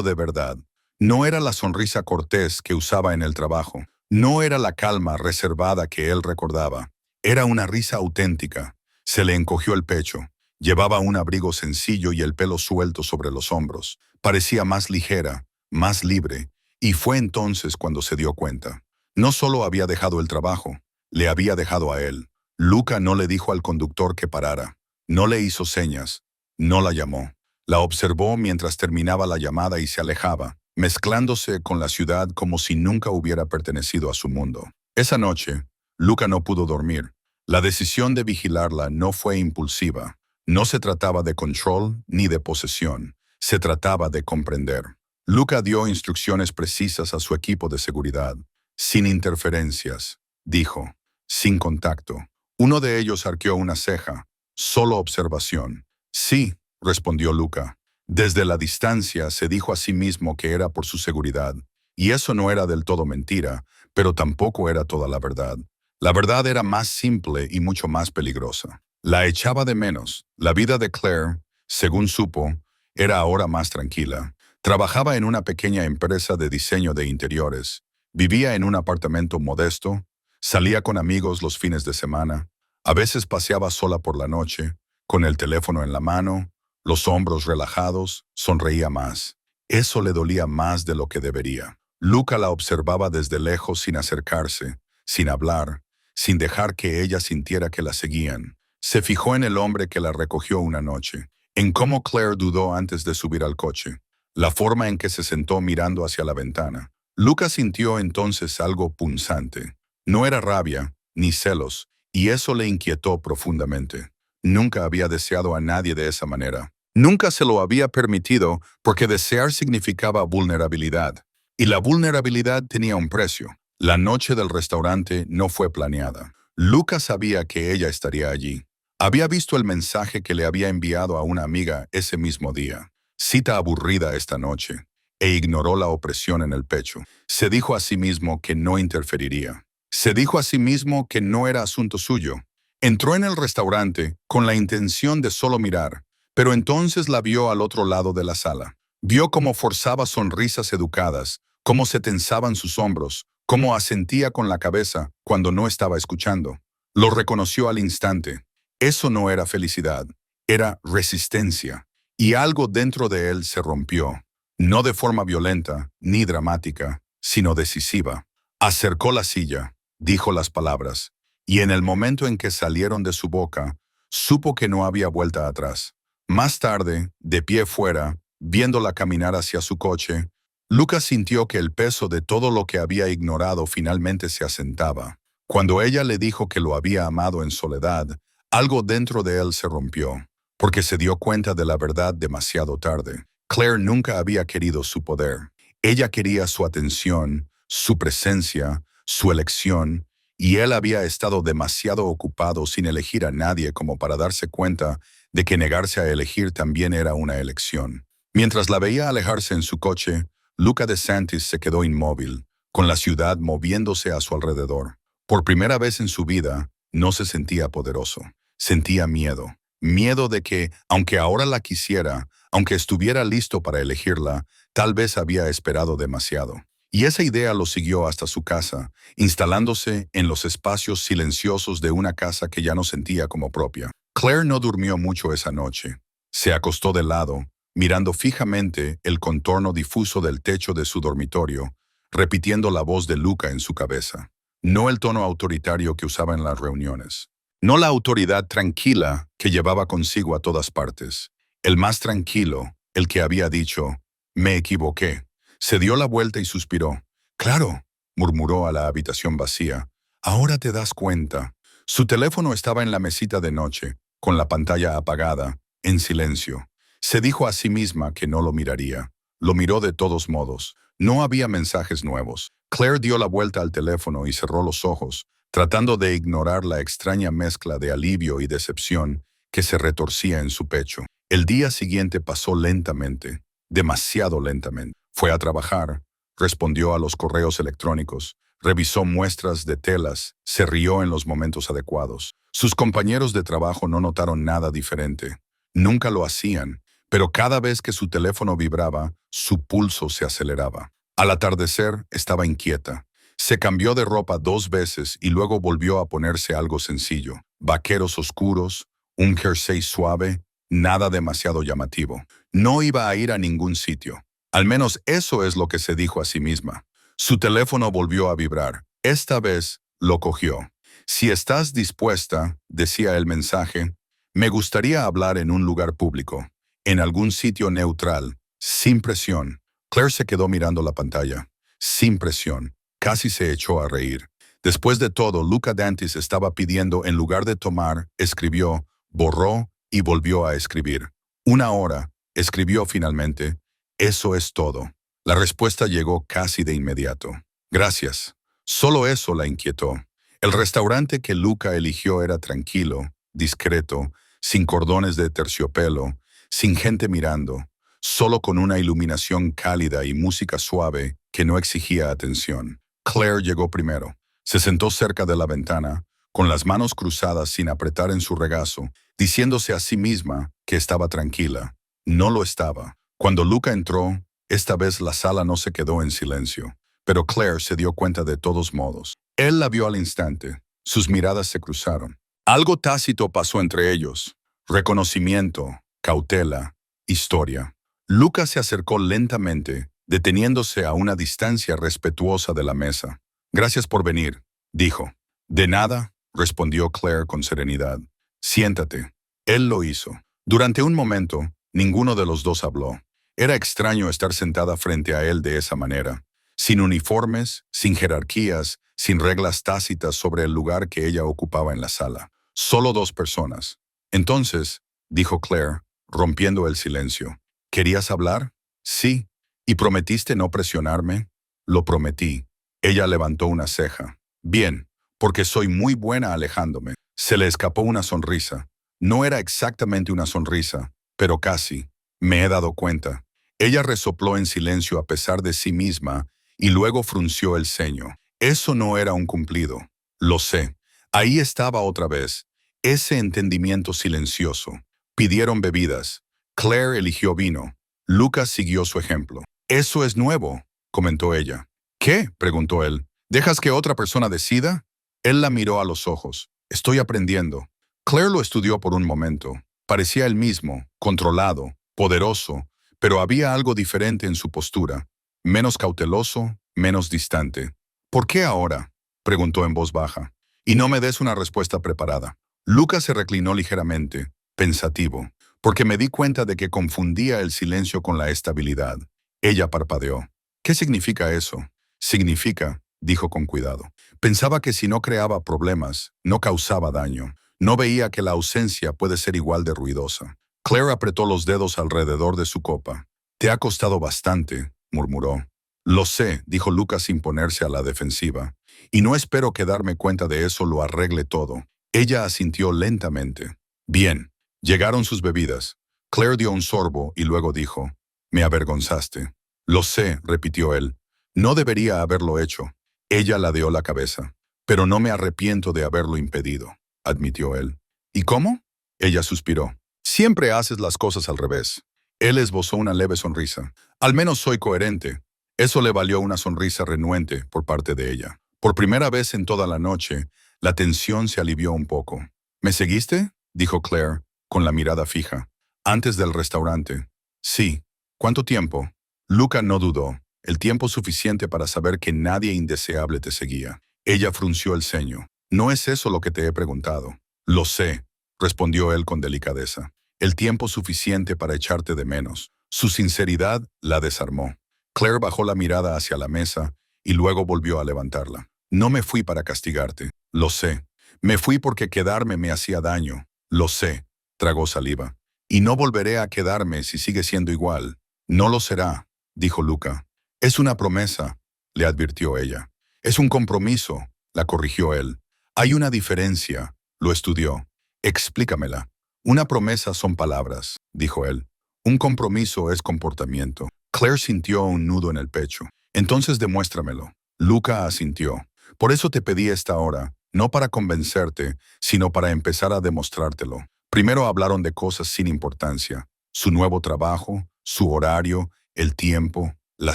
de verdad. No era la sonrisa cortés que usaba en el trabajo. No era la calma reservada que él recordaba. Era una risa auténtica. Se le encogió el pecho. Llevaba un abrigo sencillo y el pelo suelto sobre los hombros. Parecía más ligera, más libre, y fue entonces cuando se dio cuenta. No solo había dejado el trabajo, le había dejado a él. Luca no le dijo al conductor que parara. No le hizo señas. No la llamó. La observó mientras terminaba la llamada y se alejaba, mezclándose con la ciudad como si nunca hubiera pertenecido a su mundo. Esa noche, Luca no pudo dormir. La decisión de vigilarla no fue impulsiva. No se trataba de control ni de posesión. Se trataba de comprender. Luca dio instrucciones precisas a su equipo de seguridad. Sin interferencias, dijo. Sin contacto. Uno de ellos arqueó una ceja. Solo observación. Sí, respondió Luca. Desde la distancia se dijo a sí mismo que era por su seguridad. Y eso no era del todo mentira, pero tampoco era toda la verdad. La verdad era más simple y mucho más peligrosa. La echaba de menos. La vida de Claire, según supo, era ahora más tranquila. Trabajaba en una pequeña empresa de diseño de interiores. Vivía en un apartamento modesto. Salía con amigos los fines de semana. A veces paseaba sola por la noche, con el teléfono en la mano, los hombros relajados, sonreía más. Eso le dolía más de lo que debería. Luca la observaba desde lejos sin acercarse, sin hablar, sin dejar que ella sintiera que la seguían. Se fijó en el hombre que la recogió una noche, en cómo Claire dudó antes de subir al coche, la forma en que se sentó mirando hacia la ventana. Luca sintió entonces algo punzante. No era rabia, ni celos, y eso le inquietó profundamente. Nunca había deseado a nadie de esa manera. Nunca se lo había permitido porque desear significaba vulnerabilidad. Y la vulnerabilidad tenía un precio. La noche del restaurante no fue planeada. Luca sabía que ella estaría allí. Había visto el mensaje que le había enviado a una amiga ese mismo día. Cita aburrida esta noche. e ignoró la opresión en el pecho. Se dijo a sí mismo que no interferiría. Se dijo a sí mismo que no era asunto suyo. Entró en el restaurante con la intención de solo mirar, pero entonces la vio al otro lado de la sala. Vio cómo forzaba sonrisas educadas, cómo se tensaban sus hombros, cómo asentía con la cabeza cuando no estaba escuchando. Lo reconoció al instante. Eso no era felicidad, era resistencia. Y algo dentro de él se rompió, no de forma violenta ni dramática, sino decisiva. Acercó la silla, dijo las palabras, y en el momento en que salieron de su boca, supo que no había vuelta atrás. Más tarde, de pie fuera, viéndola caminar hacia su coche, Lucas sintió que el peso de todo lo que había ignorado finalmente se asentaba. Cuando ella le dijo que lo había amado en soledad, algo dentro de él se rompió, porque se dio cuenta de la verdad demasiado tarde. Claire nunca había querido su poder. Ella quería su atención, su presencia, su elección, y él había estado demasiado ocupado sin elegir a nadie como para darse cuenta de que negarse a elegir también era una elección. Mientras la veía alejarse en su coche, Luca DeSantis se quedó inmóvil, con la ciudad moviéndose a su alrededor. Por primera vez en su vida, no se sentía poderoso. Sentía miedo. Miedo de que, aunque ahora la quisiera, aunque estuviera listo para elegirla, tal vez había esperado demasiado. Y esa idea lo siguió hasta su casa, instalándose en los espacios silenciosos de una casa que ya no sentía como propia. Claire no durmió mucho esa noche. Se acostó de lado, mirando fijamente el contorno difuso del techo de su dormitorio, repitiendo la voz de Luca en su cabeza. No el tono autoritario que usaba en las reuniones. No la autoridad tranquila que llevaba consigo a todas partes. El más tranquilo, el que había dicho, «Me equivoqué». Se dio la vuelta y suspiró. «Claro», murmuró a la habitación vacía. «Ahora te das cuenta». Su teléfono estaba en la mesita de noche, con la pantalla apagada, en silencio. Se dijo a sí misma que no lo miraría. Lo miró de todos modos. No había mensajes nuevos. Claire dio la vuelta al teléfono y cerró los ojos, tratando de ignorar la extraña mezcla de alivio y decepción que se retorcía en su pecho. El día siguiente pasó lentamente, demasiado lentamente. Fue a trabajar, respondió a los correos electrónicos, revisó muestras de telas, se rió en los momentos adecuados. Sus compañeros de trabajo no notaron nada diferente. Nunca lo hacían, pero cada vez que su teléfono vibraba, su pulso se aceleraba. Al atardecer, estaba inquieta. Se cambió de ropa 2 veces y luego volvió a ponerse algo sencillo. Vaqueros oscuros, un jersey suave, nada demasiado llamativo. No iba a ir a ningún sitio. Al menos eso es lo que se dijo a sí misma. Su teléfono volvió a vibrar. Esta vez lo cogió. «Si estás dispuesta», decía el mensaje, «me gustaría hablar en un lugar público, en algún sitio neutral, sin presión». Claire se quedó mirando la pantalla. Sin presión. Casi se echó a reír. Después de todo, Luca Dantis estaba pidiendo, en lugar de tomar, escribió, borró y volvió a escribir. 1 hora, escribió finalmente. «Eso es todo». La respuesta llegó casi de inmediato. «Gracias». Solo eso la inquietó. El restaurante que Luca eligió era tranquilo, discreto, sin cordones de terciopelo, sin gente mirando, solo con una iluminación cálida y música suave que no exigía atención. Claire llegó primero. Se sentó cerca de la ventana, con las manos cruzadas sin apretar en su regazo, diciéndose a sí misma que estaba tranquila. No lo estaba. Cuando Luca entró, esta vez la sala no se quedó en silencio, pero Claire se dio cuenta de todos modos. Él la vio al instante. Sus miradas se cruzaron. Algo tácito pasó entre ellos. Reconocimiento, cautela, historia. Luca se acercó lentamente, deteniéndose a una distancia respetuosa de la mesa. «Gracias por venir», dijo. «De nada», respondió Claire con serenidad. «Siéntate». Él lo hizo. Durante un momento, ninguno de los dos habló. Era extraño estar sentada frente a él de esa manera, sin uniformes, sin jerarquías, sin reglas tácitas sobre el lugar que ella ocupaba en la sala. Solo 2 personas. «Entonces», dijo Claire, rompiendo el silencio, «¿querías hablar?» «Sí». «¿Y prometiste no presionarme?» «Lo prometí». Ella levantó una ceja. «Bien, porque soy muy buena alejándome». Se le escapó una sonrisa. No era exactamente una sonrisa, pero casi. «Me he dado cuenta». Ella resopló en silencio a pesar de sí misma y luego frunció el ceño. Eso no era un cumplido. Lo sé. Ahí estaba otra vez, ese entendimiento silencioso. Pidieron bebidas. Claire eligió vino. Lucas siguió su ejemplo. Eso es nuevo, comentó ella. ¿Qué?, preguntó él. ¿Dejas que otra persona decida? Él la miró a los ojos. Estoy aprendiendo. Claire lo estudió por un momento. Parecía el mismo, controlado, poderoso, pero había algo diferente en su postura. Menos cauteloso, menos distante. ¿Por qué ahora?, preguntó en voz baja. Y no me des una respuesta preparada. Lucas se reclinó ligeramente, pensativo, porque me di cuenta de que confundía el silencio con la estabilidad. Ella parpadeó. ¿Qué significa eso? Significa, dijo con cuidado. Pensaba que si no creaba problemas, no causaba daño. No veía que la ausencia puede ser igual de ruidosa. Claire apretó los dedos alrededor de su copa. Te ha costado bastante, murmuró. Lo sé, dijo Lucas sin ponerse a la defensiva. Y no espero que darme cuenta de eso lo arregle todo. Ella asintió lentamente. Bien. Llegaron sus bebidas. Claire dio un sorbo y luego dijo, me avergonzaste. Lo sé, repitió él. No debería haberlo hecho. Ella ladeó la cabeza. Pero no me arrepiento de haberlo impedido, admitió él. ¿Y cómo? Ella suspiró. Siempre haces las cosas al revés. Él esbozó una leve sonrisa. Al menos soy coherente. Eso le valió una sonrisa renuente por parte de ella. Por primera vez en toda la noche, la tensión se alivió un poco. ¿Me seguiste?, dijo Claire, con la mirada fija. Antes del restaurante. Sí. ¿Cuánto tiempo? Luca no dudó. El tiempo suficiente para saber que nadie indeseable te seguía. Ella frunció el ceño. No es eso lo que te he preguntado. Lo sé, respondió él con delicadeza. El tiempo suficiente para echarte de menos. Su sinceridad la desarmó. Claire bajó la mirada hacia la mesa y luego volvió a levantarla. No me fui para castigarte. Lo sé. Me fui porque quedarme me hacía daño. Lo sé. Tragó saliva. Y no volveré a quedarme si sigue siendo igual. No lo será, dijo Luca. Es una promesa, le advirtió ella. Es un compromiso, la corrigió él. Hay una diferencia, lo estudió. Explícamela. Una promesa son palabras, dijo él. Un compromiso es comportamiento. Claire sintió un nudo en el pecho. Entonces demuéstramelo. Luca asintió. Por eso te pedí esta hora, no para convencerte, sino para empezar a demostrártelo. Primero hablaron de cosas sin importancia. Su nuevo trabajo, su horario, el tiempo, la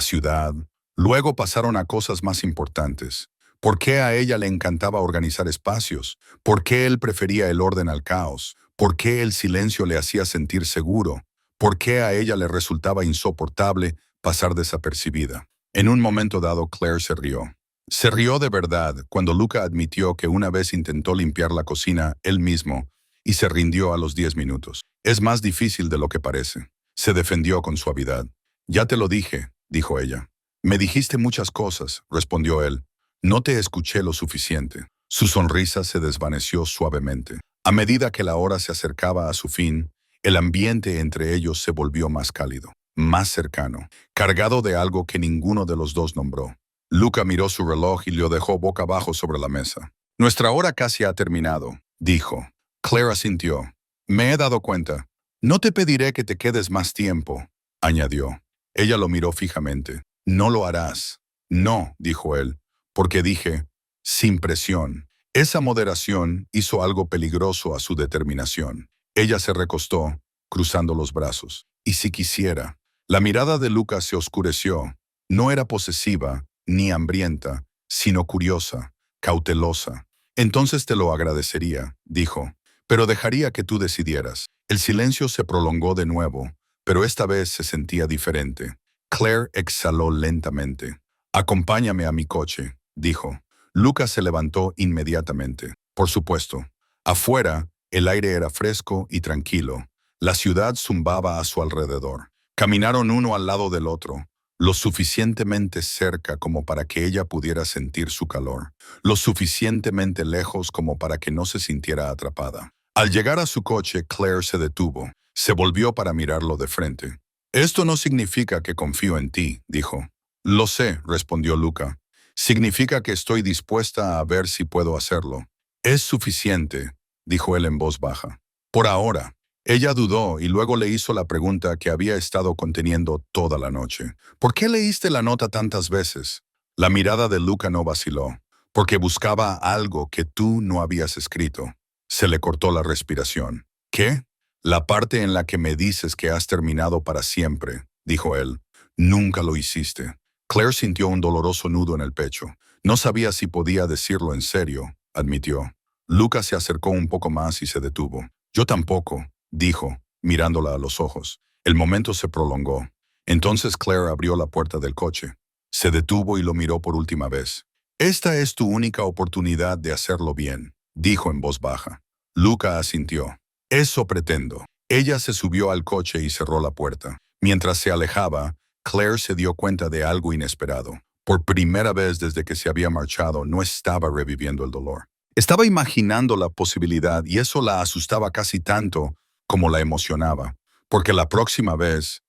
ciudad. Luego pasaron a cosas más importantes. ¿Por qué a ella le encantaba organizar espacios? ¿Por qué él prefería el orden al caos? ¿Por qué el silencio le hacía sentir seguro? ¿Por qué a ella le resultaba insoportable pasar desapercibida? En un momento dado, Claire se rió. Se rió de verdad cuando Luca admitió que una vez intentó limpiar la cocina él mismo y se rindió a los 10 minutos. Es más difícil de lo que parece. Se defendió con suavidad. Ya te lo dije, dijo ella. Me dijiste muchas cosas, respondió él. No te escuché lo suficiente. Su sonrisa se desvaneció suavemente. A medida que la hora se acercaba a su fin, el ambiente entre ellos se volvió más cálido, más cercano, cargado de algo que ninguno de los dos nombró. Luca miró su reloj y lo dejó boca abajo sobre la mesa. Nuestra hora casi ha terminado, dijo. Claire asintió. Me he dado cuenta. No te pediré que te quedes más tiempo, añadió. Ella lo miró fijamente. No lo harás. No, dijo él, porque dije, sin presión. Esa moderación hizo algo peligroso a su determinación. Ella se recostó, cruzando los brazos. Y si quisiera. La mirada de Lucas se oscureció. No era posesiva, ni hambrienta, sino curiosa, cautelosa. Entonces te lo agradecería, dijo, pero dejaría que tú decidieras. El silencio se prolongó de nuevo, pero esta vez se sentía diferente. Claire exhaló lentamente. Acompáñame a mi coche, dijo. Lucas se levantó inmediatamente. Por supuesto. Afuera, el aire era fresco y tranquilo. La ciudad zumbaba a su alrededor. Caminaron uno al lado del otro, lo suficientemente cerca como para que ella pudiera sentir su calor, lo suficientemente lejos como para que no se sintiera atrapada. Al llegar a su coche, Claire se detuvo. Se volvió para mirarlo de frente. Esto no significa que confío en ti, dijo. Lo sé, respondió Luca. Significa que estoy dispuesta a ver si puedo hacerlo. Es suficiente, dijo él en voz baja. Por ahora. Ella dudó y luego le hizo la pregunta que había estado conteniendo toda la noche. ¿Por qué leíste la nota tantas veces? La mirada de Luca no vaciló, porque buscaba algo que tú no habías escrito. Se le cortó la respiración. ¿Qué? La parte en la que me dices que has terminado para siempre, dijo él. Nunca lo hiciste. Claire sintió un doloroso nudo en el pecho. No sabía si podía decirlo en serio, admitió. Luca se acercó un poco más y se detuvo. Yo tampoco, dijo, mirándola a los ojos. El momento se prolongó. Entonces Claire abrió la puerta del coche. Se detuvo y lo miró por última vez. Esta es tu única oportunidad de hacerlo bien, dijo en voz baja. Luca asintió. Eso pretendo. Ella se subió al coche y cerró la puerta. Mientras se alejaba, Claire se dio cuenta de algo inesperado. Por primera vez desde que se había marchado, no estaba reviviendo el dolor. Estaba imaginando la posibilidad y eso la asustaba casi tanto como la emocionaba. Porque la próxima vez,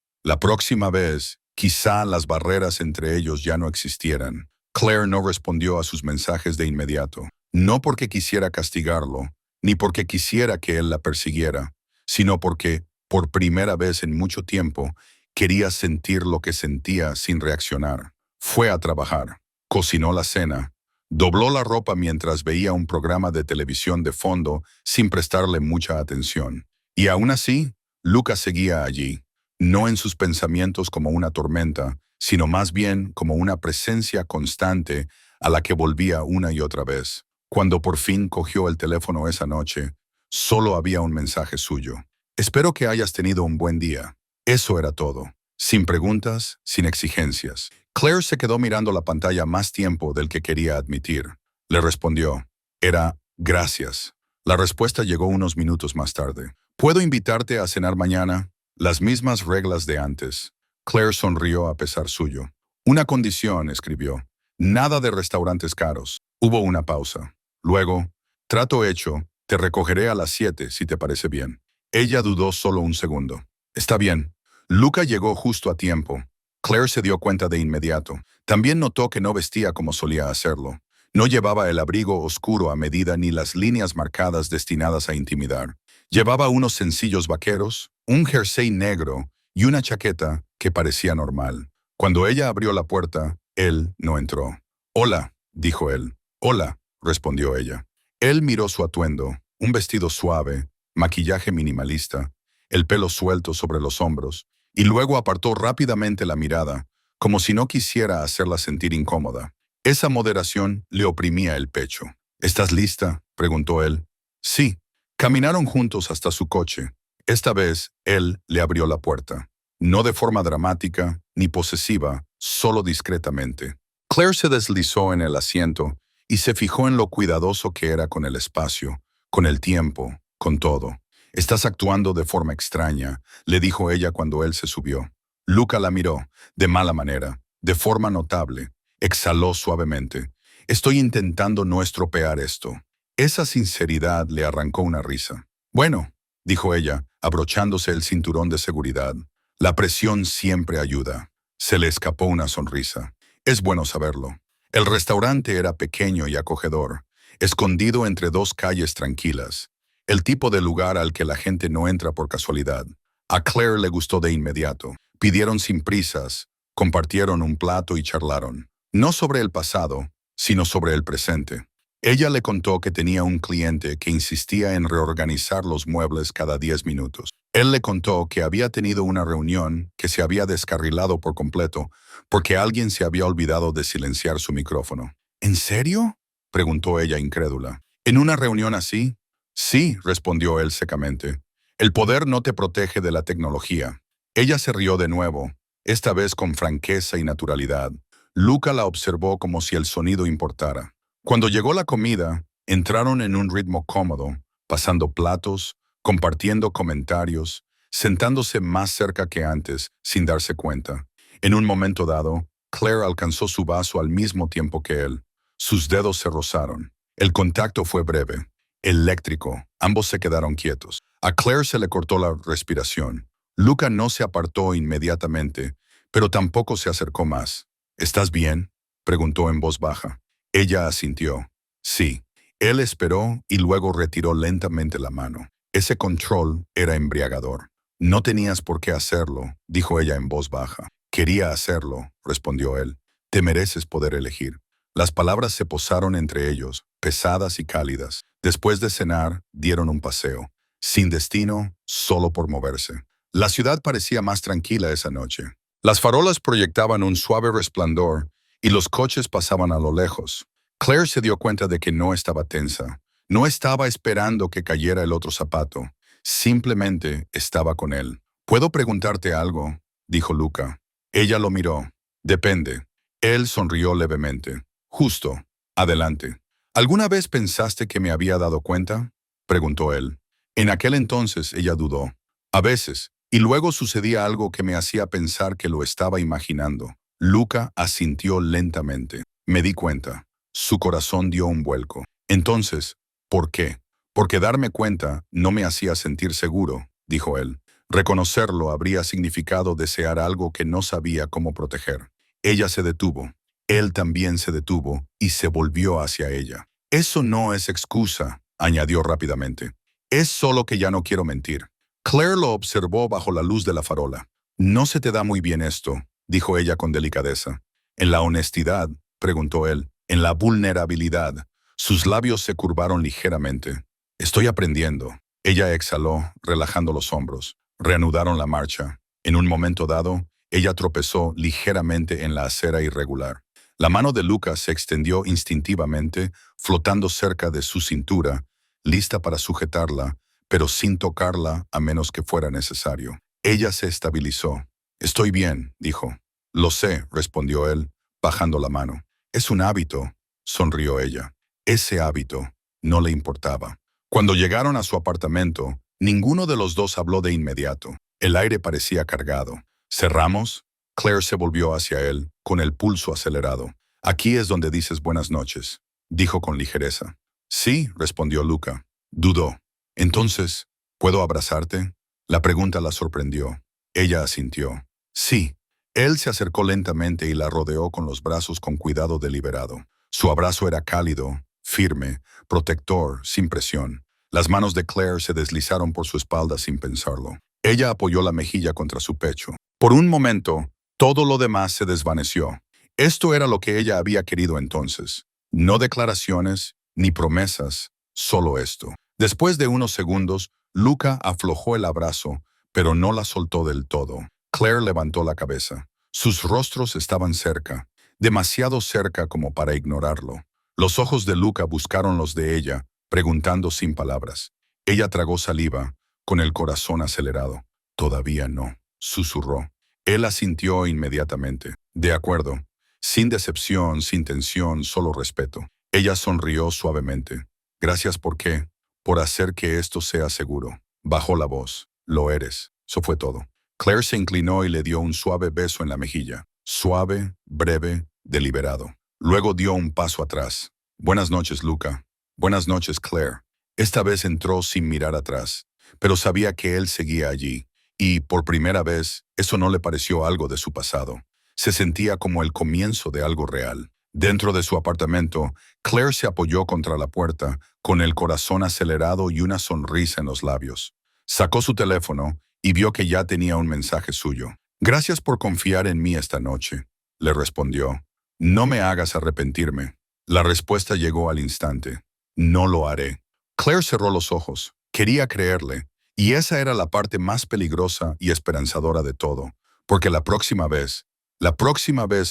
quizá las barreras entre ellos ya no existieran. Claire no respondió a sus mensajes de inmediato. No porque quisiera castigarlo, ni porque quisiera que él la persiguiera, sino porque, por primera vez en mucho tiempo, quería sentir lo que sentía sin reaccionar. Fue a trabajar, cocinó la cena, dobló la ropa mientras veía un programa de televisión de fondo sin prestarle mucha atención. Y aún así, Lucas seguía allí, no en sus pensamientos como una tormenta, sino más bien como una presencia constante a la que volvía una y otra vez. Cuando por fin cogió el teléfono esa noche, solo había un mensaje suyo. Espero que hayas tenido un buen día. Eso era todo. Sin preguntas, sin exigencias. Claire se quedó mirando la pantalla más tiempo del que quería admitir. Le respondió. Era gracias. La respuesta llegó unos minutos más tarde. ¿Puedo invitarte a cenar mañana? Las mismas reglas de antes. Claire sonrió a pesar suyo. Una condición, escribió. Nada de restaurantes caros. Hubo una pausa. Luego, trato hecho, te recogeré a las 7 si te parece bien. Ella dudó solo un segundo. Está bien. Luca llegó justo a tiempo. Claire se dio cuenta de inmediato. También notó que no vestía como solía hacerlo. No llevaba el abrigo oscuro a medida ni las líneas marcadas destinadas a intimidar. Llevaba unos sencillos vaqueros, un jersey negro y una chaqueta que parecía normal. Cuando ella abrió la puerta, él no entró. Hola, dijo él. Hola, respondió ella. Él miró su atuendo, un vestido suave, maquillaje minimalista, el pelo suelto sobre los hombros, y luego apartó rápidamente la mirada, como si no quisiera hacerla sentir incómoda. Esa moderación le oprimía el pecho. ¿Estás lista?, preguntó él. Sí. Caminaron juntos hasta su coche. Esta vez, él le abrió la puerta. No de forma dramática, ni posesiva, solo discretamente. Claire se deslizó en el asiento y se fijó en lo cuidadoso que era con el espacio, con el tiempo, con todo. Estás actuando de forma extraña, le dijo ella cuando él se subió. Luca la miró, de mala manera, de forma notable. Exhaló suavemente. Estoy intentando no estropear esto. Esa sinceridad le arrancó una risa. Bueno, dijo ella, abrochándose el cinturón de seguridad. La presión siempre ayuda. Se le escapó una sonrisa. Es bueno saberlo. El restaurante era pequeño y acogedor, escondido entre dos calles tranquilas. El tipo de lugar al que la gente no entra por casualidad. A Claire le gustó de inmediato. Pidieron sin prisas, compartieron un plato y charlaron. No sobre el pasado, sino sobre el presente. Ella le contó que tenía un cliente que insistía en reorganizar los muebles cada 10 minutos. Él le contó que había tenido una reunión que se había descarrilado por completo porque alguien se había olvidado de silenciar su micrófono. ¿En serio?, preguntó ella incrédula. ¿En una reunión así? Sí, respondió él secamente. El poder no te protege de la tecnología. Ella se rió de nuevo, esta vez con franqueza y naturalidad. Luca la observó como si el sonido importara. Cuando llegó la comida, entraron en un ritmo cómodo, pasando platos, compartiendo comentarios, sentándose más cerca que antes, sin darse cuenta. En un momento dado, Claire alcanzó su vaso al mismo tiempo que él. Sus dedos se rozaron. El contacto fue breve, eléctrico. Ambos se quedaron quietos. A Claire se le cortó la respiración. Luca no se apartó inmediatamente, pero tampoco se acercó más. ¿Estás bien?, preguntó en voz baja. Ella asintió. Sí. Él esperó y luego retiró lentamente la mano. Ese control era embriagador. No tenías por qué hacerlo, dijo ella en voz baja. Quería hacerlo, respondió él. Te mereces poder elegir. Las palabras se posaron entre ellos, pesadas y cálidas. Después de cenar, dieron un paseo. Sin destino, solo por moverse. La ciudad parecía más tranquila esa noche. Las farolas proyectaban un suave resplandor y los coches pasaban a lo lejos. Claire se dio cuenta de que no estaba tensa. No estaba esperando que cayera el otro zapato. Simplemente estaba con él. ¿Puedo preguntarte algo?, dijo Luca. Ella lo miró. Depende. Él sonrió levemente. Justo. Adelante. ¿Alguna vez pensaste que me había dado cuenta?, preguntó él. En aquel entonces ella dudó. A veces. Y luego sucedía algo que me hacía pensar que lo estaba imaginando. Luca asintió lentamente. Me di cuenta. Su corazón dio un vuelco. Entonces, ¿por qué? Porque darme cuenta no me hacía sentir seguro, dijo él. Reconocerlo habría significado desear algo que no sabía cómo proteger. Ella se detuvo. Él también se detuvo y se volvió hacia ella. Eso no es excusa, añadió rápidamente. Es solo que ya no quiero mentir. Claire lo observó bajo la luz de la farola. No se te da muy bien esto, dijo ella con delicadeza. ¿En la honestidad?, preguntó él. ¿En la vulnerabilidad? Sus labios se curvaron ligeramente. Estoy aprendiendo. Ella exhaló, relajando los hombros. Reanudaron la marcha. En un momento dado, ella tropezó ligeramente en la acera irregular. La mano de Lucas se extendió instintivamente, flotando cerca de su cintura, lista para sujetarla, pero sin tocarla a menos que fuera necesario. Ella se estabilizó. Estoy bien, dijo. Lo sé, respondió él, bajando la mano. Es un hábito, sonrió ella. Ese hábito no le importaba. Cuando llegaron a su apartamento, ninguno de los dos habló de inmediato. El aire parecía cargado. ¿Cerramos? Claire se volvió hacia él, con el pulso acelerado. Aquí es donde dices buenas noches, dijo con ligereza. Sí, respondió Luca. Dudó. Entonces, ¿puedo abrazarte? La pregunta la sorprendió. Ella asintió. Sí. Él se acercó lentamente y la rodeó con los brazos con cuidado deliberado. Su abrazo era cálido, firme, protector, sin presión. Las manos de Claire se deslizaron por su espalda sin pensarlo. Ella apoyó la mejilla contra su pecho. Por un momento, todo lo demás se desvaneció. Esto era lo que ella había querido entonces. No declaraciones, ni promesas, solo esto. Después de unos segundos, Luca aflojó el abrazo, pero no la soltó del todo. Claire levantó la cabeza. Sus rostros estaban cerca, demasiado cerca como para ignorarlo. Los ojos de Luca buscaron los de ella, preguntando sin palabras. Ella tragó saliva, con el corazón acelerado. Todavía no, susurró. Él asintió inmediatamente. De acuerdo. Sin decepción, sin tensión, solo respeto. Ella sonrió suavemente. Gracias por qué. Por hacer que esto sea seguro. Bajó la voz. Lo eres. Eso fue todo. Claire se inclinó y le dio un suave beso en la mejilla. Suave, breve, deliberado. Luego dio un paso atrás. Buenas noches, Luca. Buenas noches, Claire. Esta vez entró sin mirar atrás, pero sabía que él seguía allí, y, por primera vez, eso no le pareció algo de su pasado. Se sentía como el comienzo de algo real. Dentro de su apartamento, Claire se apoyó contra la puerta, con el corazón acelerado y una sonrisa en los labios. Sacó su teléfono y vio que ya tenía un mensaje suyo. Gracias por confiar en mí esta noche, le respondió. No me hagas arrepentirme. La respuesta llegó al instante. No lo haré. Claire cerró los ojos. Quería creerle, y esa era la parte más peligrosa y esperanzadora de todo, porque la próxima vez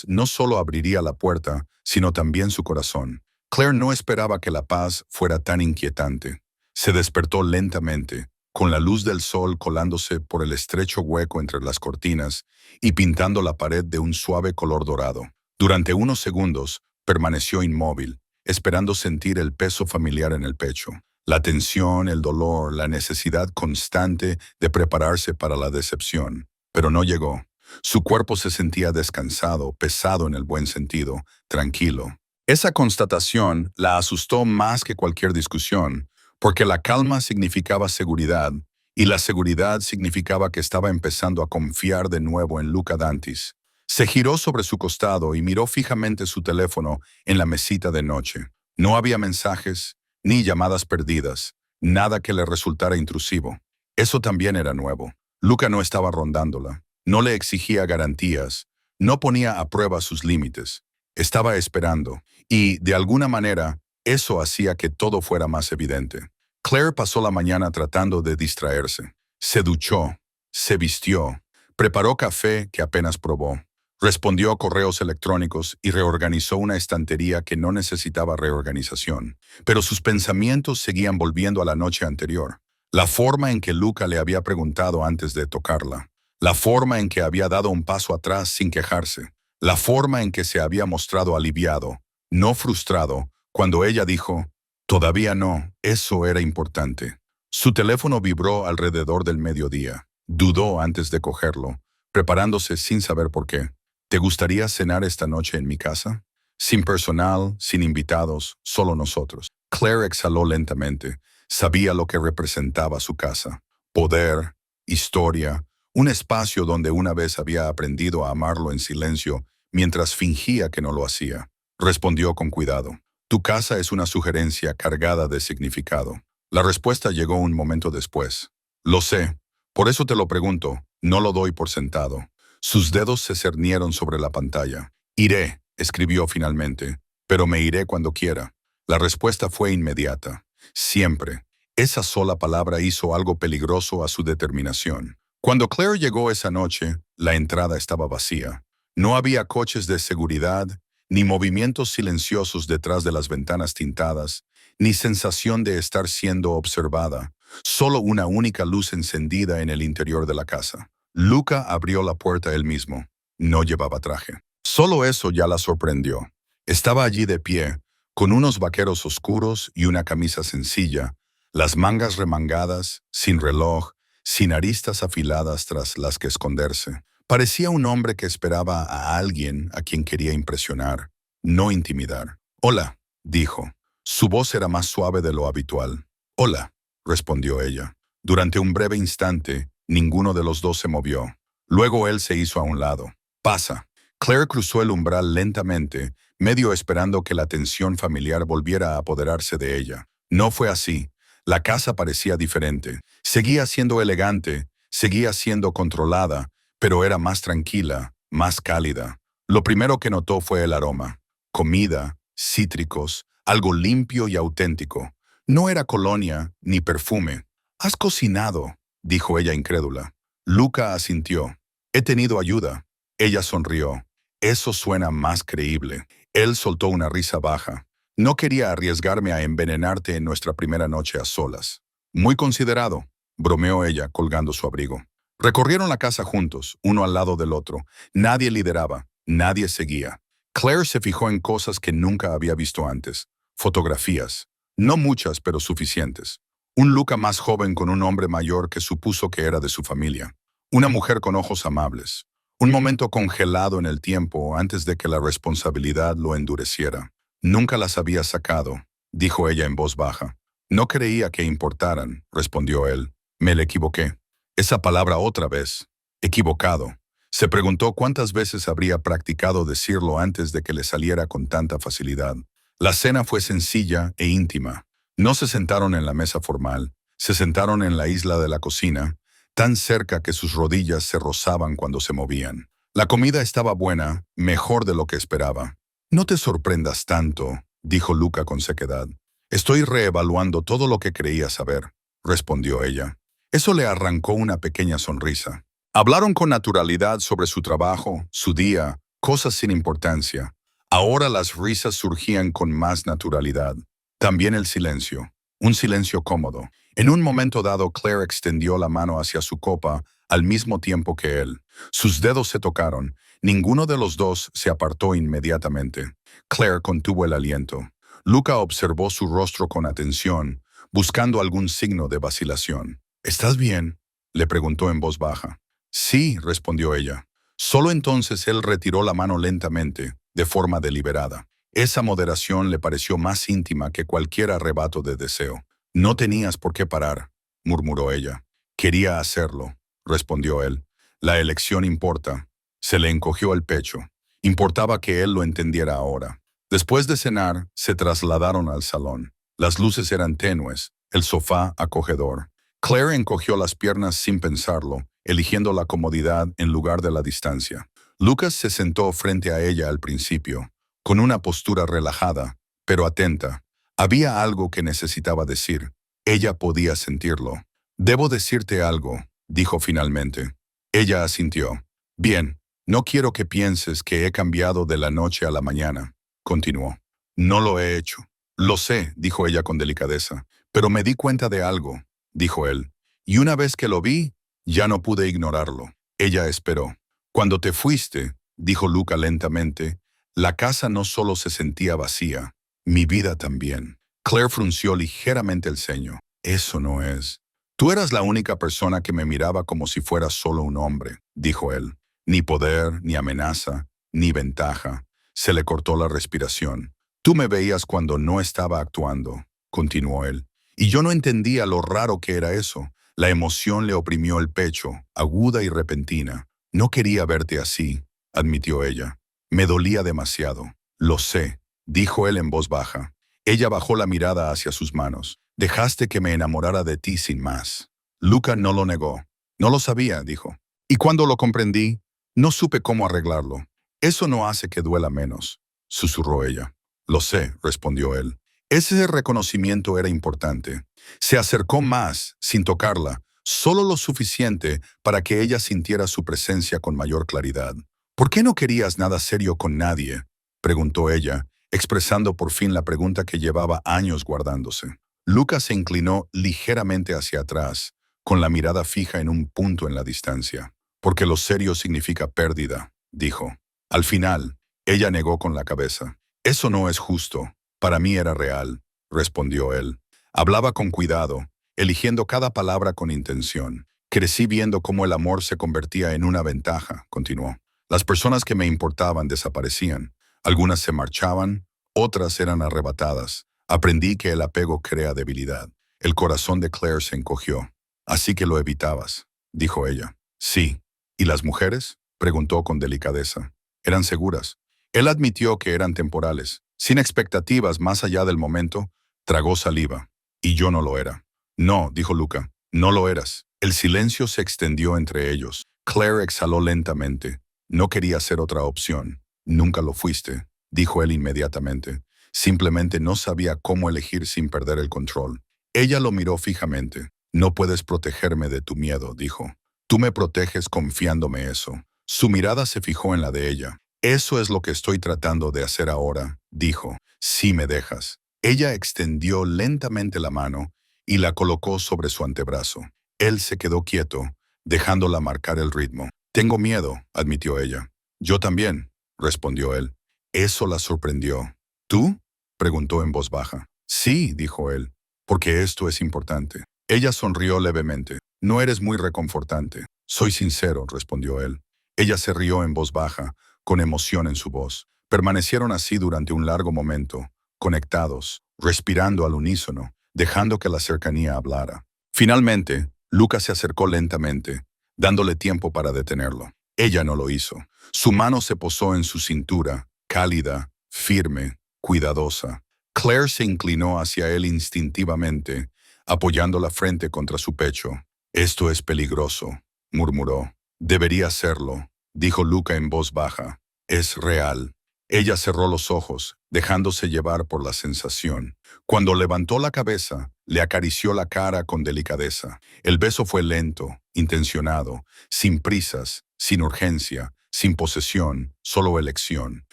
no solo abriría la puerta, sino también su corazón. Claire no esperaba que la paz fuera tan inquietante. Se despertó lentamente, con la luz del sol colándose por el estrecho hueco entre las cortinas y pintando la pared de un suave color dorado. Durante unos segundos, permaneció inmóvil, esperando sentir el peso familiar en el pecho. La tensión, el dolor, la necesidad constante de prepararse para la decepción. Pero no llegó. Su cuerpo se sentía descansado, pesado en el buen sentido, tranquilo. Esa constatación la asustó más que cualquier discusión, porque la calma significaba seguridad, y la seguridad significaba que estaba empezando a confiar de nuevo en Luca Dantis. Se giró sobre su costado y miró fijamente su teléfono en la mesita de noche. No había mensajes, ni llamadas perdidas, Nada que le resultara intrusivo. Eso también era nuevo. Luca no estaba rondándola. No le exigía garantías. No ponía a prueba sus límites. Estaba esperando. Y, de alguna manera, eso hacía que todo fuera más evidente. Claire pasó la mañana tratando de distraerse. Se duchó. Se vistió. Preparó café que apenas probó. Respondió a correos electrónicos y reorganizó una estantería que no necesitaba reorganización. Pero sus pensamientos seguían volviendo a la noche anterior. La forma en que Luca le había preguntado antes de tocarla. La forma en que había dado un paso atrás sin quejarse. La forma en que se había mostrado aliviado, no frustrado, cuando ella dijo, «Todavía no, eso era importante». Su teléfono vibró alrededor del mediodía. Dudó antes de cogerlo, preparándose sin saber por qué. ¿Te gustaría cenar esta noche en mi casa? Sin personal, sin invitados, solo nosotros. Claire exhaló lentamente. Sabía lo que representaba su casa. Poder, historia, un espacio donde una vez había aprendido a amarlo en silencio mientras fingía que no lo hacía. Respondió con cuidado. Tu casa es una sugerencia cargada de significado. La respuesta llegó un momento después. Lo sé. Por eso te lo pregunto. No lo doy por sentado. Sus dedos se cernieron sobre la pantalla. Iré, escribió finalmente, pero me iré cuando quiera. La respuesta fue inmediata. Siempre. Esa sola palabra hizo algo peligroso a su determinación. Cuando Claire llegó esa noche, la entrada estaba vacía. No había coches de seguridad, ni movimientos silenciosos detrás de las ventanas tintadas, ni sensación de estar siendo observada. Solo una única luz encendida en el interior de la casa. Luca abrió la puerta él mismo. No llevaba traje. Solo eso ya la sorprendió. Estaba allí de pie, con unos vaqueros oscuros y una camisa sencilla, las mangas remangadas, sin reloj, sin aristas afiladas tras las que esconderse. Parecía un hombre que esperaba a alguien a quien quería impresionar, no intimidar. «Hola», dijo. Su voz era más suave de lo habitual. «Hola», respondió ella. Durante un breve instante, ninguno de los dos se movió. Luego él se hizo a un lado. «Pasa». Claire cruzó el umbral lentamente, medio esperando que la tensión familiar volviera a apoderarse de ella. No fue así. La casa parecía diferente. Seguía siendo elegante, seguía siendo controlada, pero era más tranquila, más cálida. Lo primero que notó fue el aroma. Comida, cítricos, algo limpio y auténtico. No era colonia ni perfume. «¿Has cocinado?», dijo ella incrédula. Luca asintió. «He tenido ayuda». Ella sonrió. «Eso suena más creíble». Él soltó una risa baja. «No quería arriesgarme a envenenarte en nuestra primera noche a solas». «Muy considerado», bromeó ella, colgando su abrigo. Recorrieron la casa juntos, uno al lado del otro. Nadie lideraba, nadie seguía. Claire se fijó en cosas que nunca había visto antes. Fotografías. No muchas, pero suficientes. Un Luca más joven con un hombre mayor que supuso que era de su familia. Una mujer con ojos amables. Un momento congelado en el tiempo antes de que la responsabilidad lo endureciera. «Nunca las había sacado», dijo ella en voz baja. «No creía que importaran», respondió él. «Me le equivoqué». Esa palabra otra vez. Equivocado. Se preguntó cuántas veces habría practicado decirlo antes de que le saliera con tanta facilidad. La cena fue sencilla e íntima. No se sentaron en la mesa formal. Se sentaron en la isla de la cocina, tan cerca que sus rodillas se rozaban cuando se movían. La comida estaba buena, mejor de lo que esperaba. «No te sorprendas tanto», dijo Luca con sequedad. «Estoy reevaluando todo lo que creía saber», respondió ella. Eso le arrancó una pequeña sonrisa. Hablaron con naturalidad sobre su trabajo, su día, cosas sin importancia. Ahora las risas surgían con más naturalidad. También el silencio. Un silencio cómodo. En un momento dado, Claire extendió la mano hacia su copa al mismo tiempo que él. Sus dedos se tocaron. Ninguno de los dos se apartó inmediatamente. Claire contuvo el aliento. Luca observó su rostro con atención, buscando algún signo de vacilación. «¿Estás bien?», le preguntó en voz baja. «Sí», respondió ella. Solo entonces él retiró la mano lentamente, de forma deliberada. Esa moderación le pareció más íntima que cualquier arrebato de deseo. «No tenías por qué parar», murmuró ella. «Quería hacerlo», respondió él. «La elección importa». Se le encogió el pecho. Importaba que él lo entendiera ahora. Después de cenar, se trasladaron al salón. Las luces eran tenues, el sofá acogedor. Claire encogió las piernas sin pensarlo, eligiendo la comodidad en lugar de la distancia. Lucas se sentó frente a ella al principio, con una postura relajada, pero atenta. Había algo que necesitaba decir. Ella podía sentirlo. «Debo decirte algo», dijo finalmente. Ella asintió. «Bien, no quiero que pienses que he cambiado de la noche a la mañana», continuó. «No lo he hecho». «Lo sé», dijo ella con delicadeza. «Pero me di cuenta de algo», dijo él. «Y una vez que lo vi, ya no pude ignorarlo». Ella esperó. «Cuando te fuiste», dijo Luca lentamente, «la casa no solo se sentía vacía, mi vida también». Claire frunció ligeramente el ceño. «Eso no es». «Tú eras la única persona que me miraba como si fuera solo un hombre», dijo él. «Ni poder, ni amenaza, ni ventaja». Se le cortó la respiración. «Tú me veías cuando no estaba actuando», continuó él. «Y yo no entendía lo raro que era eso». La emoción le oprimió el pecho, aguda y repentina. «No quería verte así», admitió ella. «Me dolía demasiado». «Lo sé», dijo él en voz baja. Ella bajó la mirada hacia sus manos. «Dejaste que me enamorara de ti sin más». Luca no lo negó. «No lo sabía», dijo. «Y cuando lo comprendí, no supe cómo arreglarlo». «Eso no hace que duela menos», susurró ella. «Lo sé», respondió él. Ese reconocimiento era importante. Se acercó más, sin tocarla, solo lo suficiente para que ella sintiera su presencia con mayor claridad. «¿Por qué no querías nada serio con nadie?», preguntó ella, expresando por fin la pregunta que llevaba años guardándose. Lucas se inclinó ligeramente hacia atrás, con la mirada fija en un punto en la distancia. «Porque lo serio significa pérdida», dijo. Al final, ella negó con la cabeza. «Eso no es justo. Para mí era real», respondió él. Hablaba con cuidado, eligiendo cada palabra con intención. «Crecí viendo cómo el amor se convertía en una ventaja», continuó. «Las personas que me importaban desaparecían. Algunas se marchaban, otras eran arrebatadas. Aprendí que el apego crea debilidad». El corazón de Claire se encogió. «Así que lo evitabas», dijo ella. «Sí». «¿Y las mujeres?», preguntó con delicadeza. «Eran seguras». Él admitió que eran temporales. Sin expectativas más allá del momento, tragó saliva. «Y yo no lo era». «No», dijo Luca, «no lo eras». El silencio se extendió entre ellos. Claire exhaló lentamente. «No quería ser otra opción». «Nunca lo fuiste», dijo él inmediatamente. Simplemente no sabía cómo elegir sin perder el control. Ella lo miró fijamente. «No puedes protegerme de tu miedo», dijo. «Tú me proteges confiándome eso». Su mirada se fijó en la de ella. «Eso es lo que estoy tratando de hacer ahora», dijo. «Si me dejas». Ella extendió lentamente la mano y la colocó sobre su antebrazo. Él se quedó quieto, dejándola marcar el ritmo. «Tengo miedo», admitió ella. «Yo también», respondió él. Eso la sorprendió. «¿Tú?», preguntó en voz baja. «Sí», dijo él, «porque esto es importante». Ella sonrió levemente. «No eres muy reconfortante». «Soy sincero», respondió él. Ella se rió en voz baja, con emoción en su voz. Permanecieron así durante un largo momento, conectados, respirando al unísono, dejando que la cercanía hablara. Finalmente, Lucas se acercó lentamente, dándole tiempo para detenerlo. Ella no lo hizo. Su mano se posó en su cintura, cálida, firme, cuidadosa. Claire se inclinó hacia él instintivamente, apoyando la frente contra su pecho. «Esto es peligroso», murmuró. «Debería serlo», dijo Luca en voz baja. «Es real». Ella cerró los ojos, dejándose llevar por la sensación. Cuando levantó la cabeza, le acarició la cara con delicadeza. El beso fue lento, intencionado, sin prisas, sin urgencia, sin posesión, solo elección.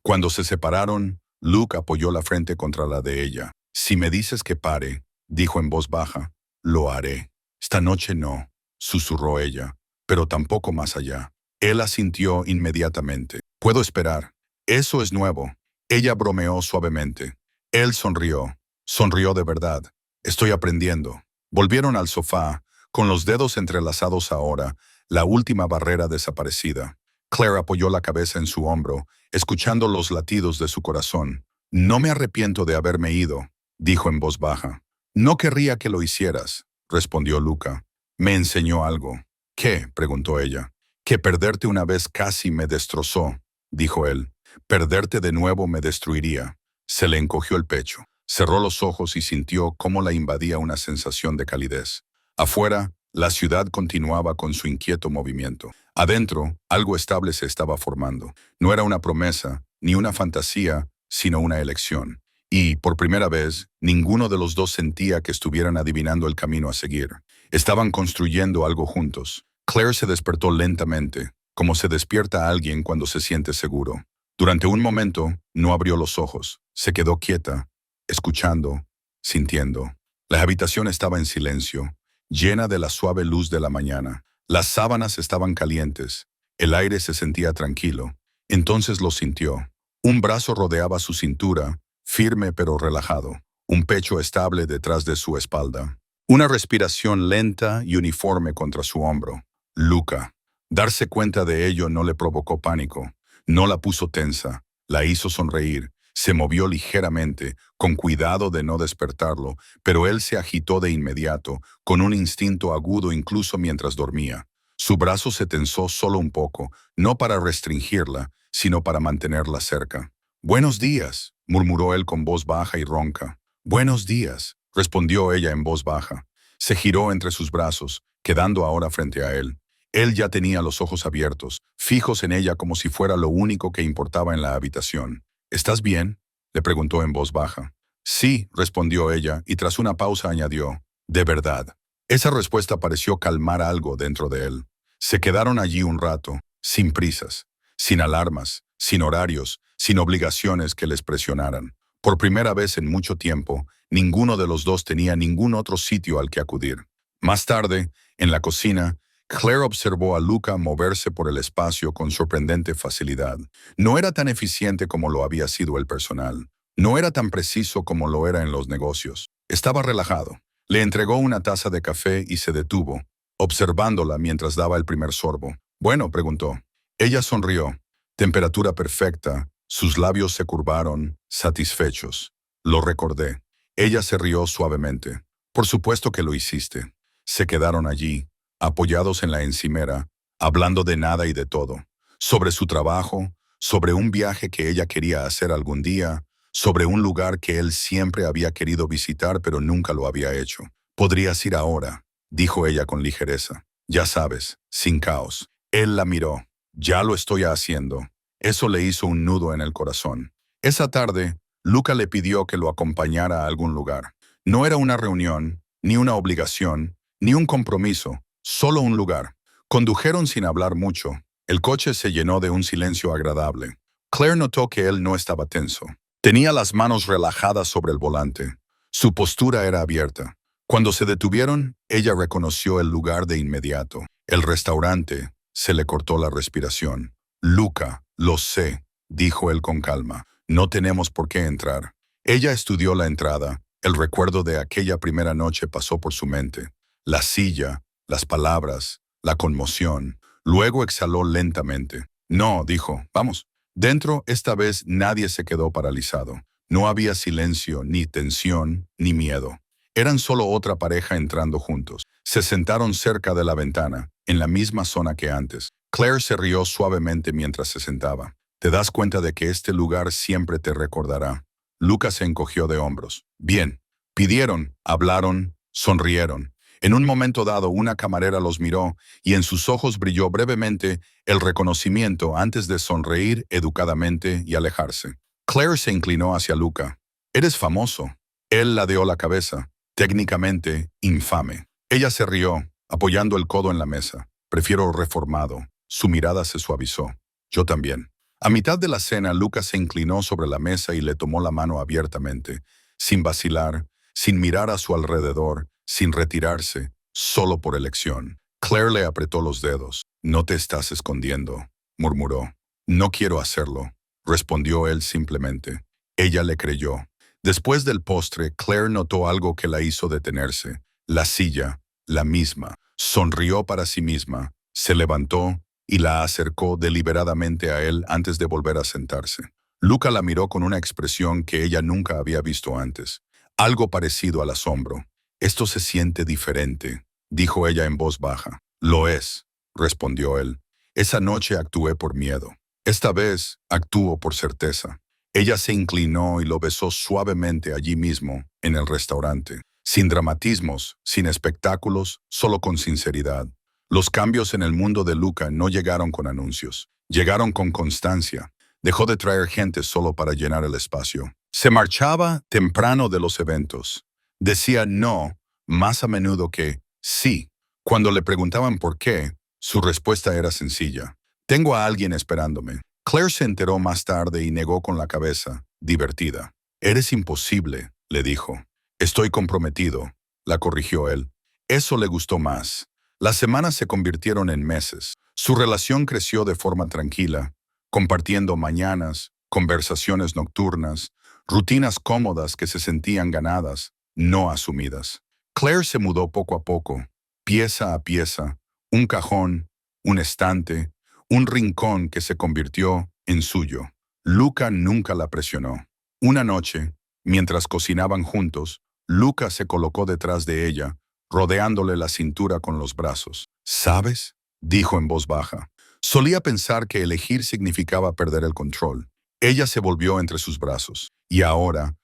Cuando se separaron, Luke apoyó la frente contra la de ella. «Si me dices que pare», dijo en voz baja, «lo haré». «Esta noche no», susurró ella, «pero tampoco más allá». Él asintió inmediatamente. «Puedo esperar». «Eso es nuevo». Ella bromeó suavemente. Él sonrió. Sonrió de verdad. «Estoy aprendiendo». Volvieron al sofá, con los dedos entrelazados ahora, la última barrera desaparecida. Claire apoyó la cabeza en su hombro, escuchando los latidos de su corazón. «No me arrepiento de haberme ido», dijo en voz baja. «No querría que lo hicieras», respondió Luca. «Me enseñó algo». «¿Qué?», preguntó ella. «Que perderte una vez casi me destrozó», dijo él. «Perderte de nuevo me destruiría». Se le encogió el pecho. Cerró los ojos y sintió cómo la invadía una sensación de calidez. Afuera, la ciudad continuaba con su inquieto movimiento. Adentro, algo estable se estaba formando. No era una promesa, ni una fantasía, sino una elección. Y, por primera vez, ninguno de los dos sentía que estuvieran adivinando el camino a seguir. Estaban construyendo algo juntos. Claire se despertó lentamente, como se despierta alguien cuando se siente seguro. Durante un momento, no abrió los ojos. Se quedó quieta, escuchando, sintiendo. La habitación estaba en silencio, llena de la suave luz de la mañana. Las sábanas estaban calientes. El aire se sentía tranquilo. Entonces lo sintió. Un brazo rodeaba su cintura, firme pero relajado. Un pecho estable detrás de su espalda. Una respiración lenta y uniforme contra su hombro. Luca. Darse cuenta de ello no le provocó pánico. No la puso tensa. La hizo sonreír. Se movió ligeramente, con cuidado de no despertarlo, pero él se agitó de inmediato, con un instinto agudo incluso mientras dormía. Su brazo se tensó solo un poco, no para restringirla, sino para mantenerla cerca. «Buenos días», murmuró él con voz baja y ronca. «Buenos días», respondió ella en voz baja. Se giró entre sus brazos, quedando ahora frente a él. Él ya tenía los ojos abiertos, fijos en ella como si fuera lo único que importaba en la habitación. «¿Estás bien?», le preguntó en voz baja. «Sí», respondió ella, y tras una pausa añadió, «de verdad». Esa respuesta pareció calmar algo dentro de él. Se quedaron allí un rato, sin prisas, sin alarmas, sin horarios, sin obligaciones que les presionaran. Por primera vez en mucho tiempo, ninguno de los dos tenía ningún otro sitio al que acudir. Más tarde, en la cocina, Claire observó a Luca moverse por el espacio con sorprendente facilidad. No era tan eficiente como lo había sido el personal. No era tan preciso como lo era en los negocios. Estaba relajado. Le entregó una taza de café y se detuvo, observándola mientras daba el primer sorbo. «Bueno», preguntó. Ella sonrió. Temperatura perfecta. Sus labios se curvaron, satisfechos. «Lo recordé». Ella se rió suavemente. «Por supuesto que lo hiciste». Se quedaron allí, apoyados en la encimera, hablando de nada y de todo. Sobre su trabajo, sobre un viaje que ella quería hacer algún día, sobre un lugar que él siempre había querido visitar pero nunca lo había hecho. «Podrías ir ahora», dijo ella con ligereza. «Ya sabes, sin caos». Él la miró. «Ya lo estoy haciendo». Eso le hizo un nudo en el corazón. Esa tarde, Luca le pidió que lo acompañara a algún lugar. No era una reunión, ni una obligación, ni un compromiso, solo un lugar. Condujeron sin hablar mucho. El coche se llenó de un silencio agradable. Claire notó que él no estaba tenso. Tenía las manos relajadas sobre el volante. Su postura era abierta. Cuando se detuvieron, ella reconoció el lugar de inmediato. El restaurante. Se le cortó la respiración. «Luca, lo sé», dijo él con calma. «No tenemos por qué entrar». Ella estudió la entrada. El recuerdo de aquella primera noche pasó por su mente. La silla, las palabras, la conmoción. Luego exhaló lentamente. «No», dijo, «vamos». Dentro, esta vez, nadie se quedó paralizado. No había silencio, ni tensión, ni miedo. Eran solo otra pareja entrando juntos. Se sentaron cerca de la ventana, en la misma zona que antes. Claire se rió suavemente mientras se sentaba. «Te das cuenta de que este lugar siempre te recordará». Luca se encogió de hombros. «Bien». Pidieron, hablaron, sonrieron. En un momento dado, una camarera los miró y en sus ojos brilló brevemente el reconocimiento antes de sonreír educadamente y alejarse. Claire se inclinó hacia Luca. «Eres famoso». Él ladeó la cabeza. «Técnicamente, infame». Ella se rió, apoyando el codo en la mesa. «Prefiero reformado». Su mirada se suavizó. «Yo también». A mitad de la cena, Luca se inclinó sobre la mesa y le tomó la mano abiertamente, sin vacilar, sin mirar a su alrededor, sin retirarse, solo por elección. Claire le apretó los dedos. «No te estás escondiendo», murmuró. «No quiero hacerlo», respondió él simplemente. Ella le creyó. Después del postre, Claire notó algo que la hizo detenerse. La silla, la misma. Sonrió para sí misma, se levantó y la acercó deliberadamente a él antes de volver a sentarse. Luca la miró con una expresión que ella nunca había visto antes. Algo parecido al asombro. «Esto se siente diferente», dijo ella en voz baja. «Lo es», respondió él. «Esa noche actué por miedo. Esta vez actúo por certeza». Ella se inclinó y lo besó suavemente allí mismo, en el restaurante. Sin dramatismos, sin espectáculos, solo con sinceridad. Los cambios en el mundo de Luca no llegaron con anuncios. Llegaron con constancia. Dejó de traer gente solo para llenar el espacio. Se marchaba temprano de los eventos. Decía no más a menudo que sí. Cuando le preguntaban por qué, su respuesta era sencilla. Tengo a alguien esperándome. Claire se enteró más tarde y negó con la cabeza, divertida. Eres imposible, le dijo. Estoy comprometido, la corrigió él. Eso le gustó más. Las semanas se convirtieron en meses. Su relación creció de forma tranquila, compartiendo mañanas, conversaciones nocturnas, rutinas cómodas que se sentían ganadas, no asumidas. Claire se mudó poco a poco, pieza a pieza, un cajón, un estante, un rincón que se convirtió en suyo. Luca nunca la presionó. Una noche, mientras cocinaban juntos, Luca se colocó detrás de ella, rodeándole la cintura con los brazos. ¿Sabes?, dijo en voz baja. Solía pensar que elegir significaba perder el control. Ella se volvió entre sus brazos. Y ahora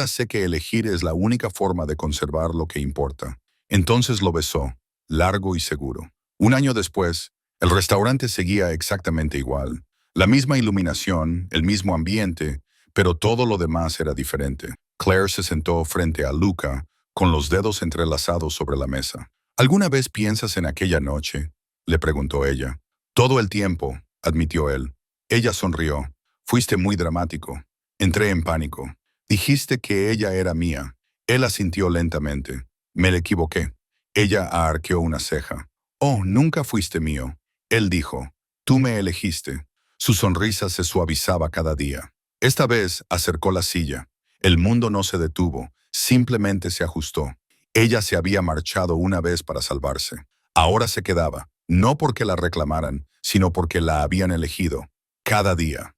sé que elegir es la única forma de conservar lo que importa. Entonces lo besó, largo y seguro. Un año después, el restaurante seguía exactamente igual. La misma iluminación, el mismo ambiente, pero todo lo demás era diferente. Claire se sentó frente a Luca, con los dedos entrelazados sobre la mesa. ¿Alguna vez piensas en aquella noche?, le preguntó ella. Todo el tiempo, admitió él. Ella sonrió. Fuiste muy dramático. Entré en pánico. Dijiste que ella era mía. Él asintió lentamente. Me equivoqué. Ella arqueó una ceja. Oh, nunca fuiste mío. Él dijo. Tú me elegiste. Su sonrisa se suavizaba cada día. Esta vez acercó la silla. El mundo no se detuvo, simplemente se ajustó. Ella se había marchado una vez para salvarse. Ahora se quedaba, no porque la reclamaran, sino porque la habían elegido, cada día.